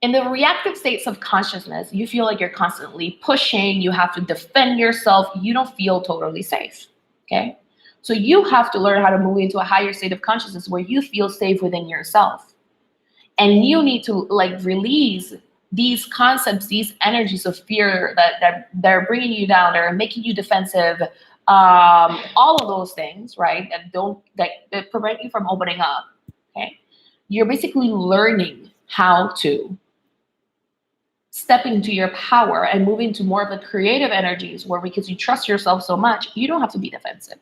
in the reactive states of consciousness, you feel like you're constantly pushing, you have to defend yourself, you don't feel totally safe, okay? So you have to learn how to move into a higher state of consciousness where you feel safe within yourself. And you need to like release these concepts, these energies of fear that they're bringing you down, they're making you defensive, all of those things, right? That prevent you from opening up, okay? You're basically learning how to step into your power and move into more of the creative energies where, because you trust yourself so much, you don't have to be defensive.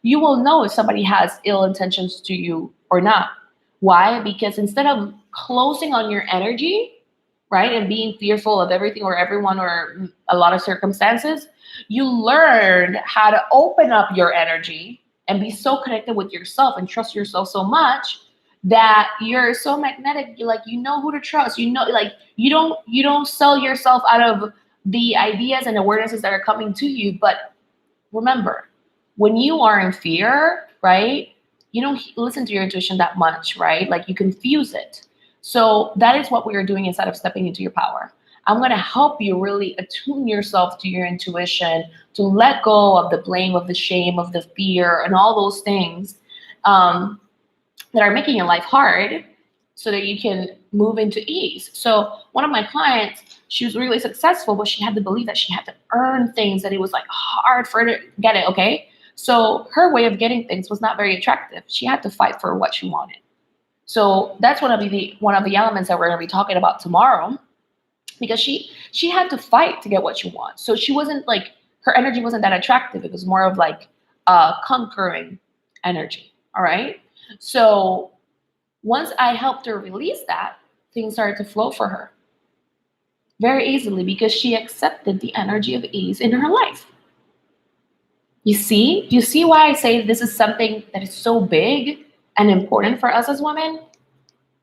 You will know if somebody has ill intentions to you or not. Why? Because instead of closing on your energy, right, and being fearful of everything or everyone or a lot of circumstances, you learned how to open up your energy and be so connected with yourself and trust yourself so much that you're so magnetic. You know who to trust. You know, like you don't sell yourself out of the ideas and awarenesses that are coming to you. But remember, when you are in fear, right, you don't listen to your intuition that much, right? Like you confuse it. So that is what we are doing instead of stepping into your power. I'm going to help you really attune yourself to your intuition, to let go of the blame, of the shame, of the fear, and all those things um, that are making your life hard so that you can move into ease. So one of my clients, she was really successful, but she had to believe that she had to earn things, that it was like hard for her to get it, okay? So her way of getting things was not very attractive. She had to fight for what she wanted. So that's one of the elements that we're going to be talking about tomorrow, because she had to fight to get what she wants. So she wasn't like, her energy wasn't that attractive. It was more of like conquering energy. All right. So once I helped her release that, things started to flow for her very easily because she accepted the energy of ease in her life. You see? Do you see why I say this is something that is so big and important for us as women?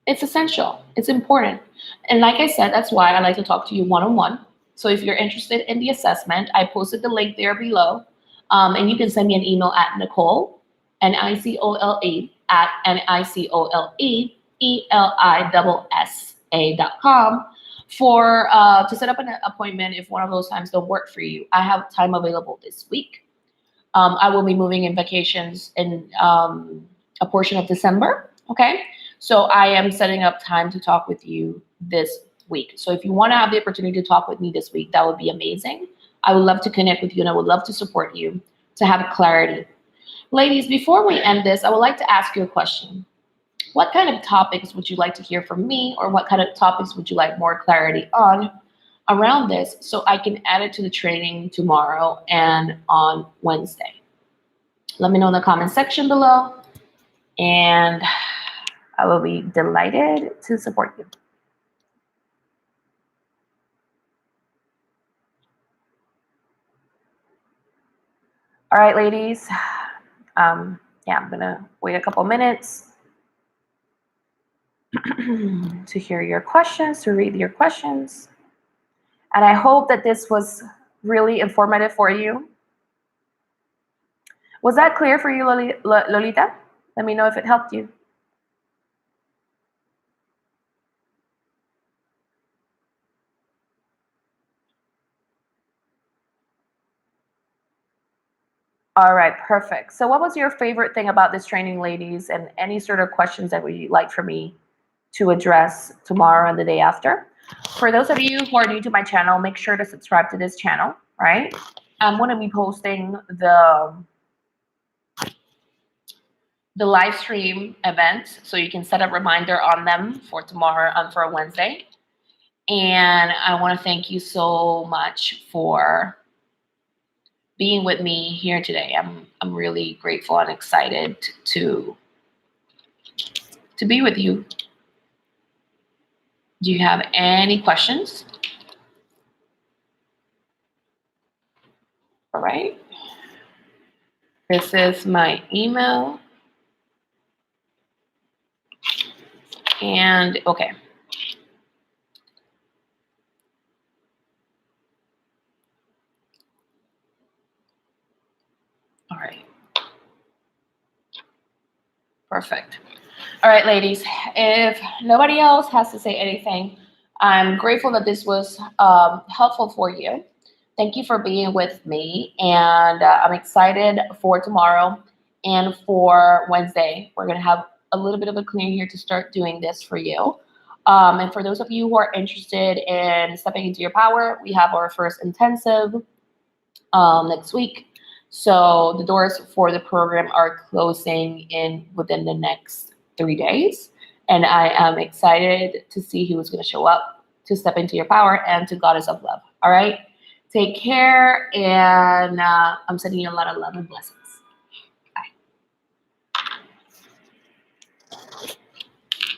It's essential. It's important. And like I said, that's why I like to talk to you one-on-one. So if you're interested in the assessment, I posted the link there below. And you can send me an email at Nicole, Nicole, at NicoleElissa.com for to set up an appointment if one of those times don't work for you. I have time available this week. I will be moving in vacations in a portion of December. Okay. So I am setting up time to talk with you this week. So if you want to have the opportunity to talk with me this week, that would be amazing. I would love to connect with you and I would love to support you to have clarity. Ladies, before we end this, I would like to ask you a question. What kind of topics would you like to hear from me, or what kind of topics would you like more clarity on around this so I can add it to the training tomorrow and on Wednesday? Let me know in the comment section below, and I will be delighted to support you. All right, ladies. I'm going to wait a couple minutes to hear your questions, to read your questions. And I hope that this was really informative for you. Was that clear for you, Lolita? Let me know if it helped you. All right, perfect. So what was your favorite thing about this training, ladies, and any sort of questions that you'd like for me to address tomorrow and the day after? For those of you who are new to my channel, make sure to subscribe to this channel, right? I'm going to be posting the live stream events, so you can set a reminder on them for tomorrow and for Wednesday. And I want to thank you so much for being with me here today. I'm really grateful and excited to be with you. Do you have any questions? All right. This is my email. And okay. All right. Perfect. All right, ladies, if nobody else has to say anything, I'm grateful that this was helpful for you. Thank you for being with me, and I'm excited for tomorrow and for Wednesday. We're going to have a little bit of a clearing here to start doing this for you. And for those of you who are interested in stepping into your power, we have our first intensive next week. So the doors for the program are closing within the next 3 days. And I am excited to see who is going to show up to step into your power and to Goddess of Love. All right. Take care. And I'm sending you a lot of love and blessings.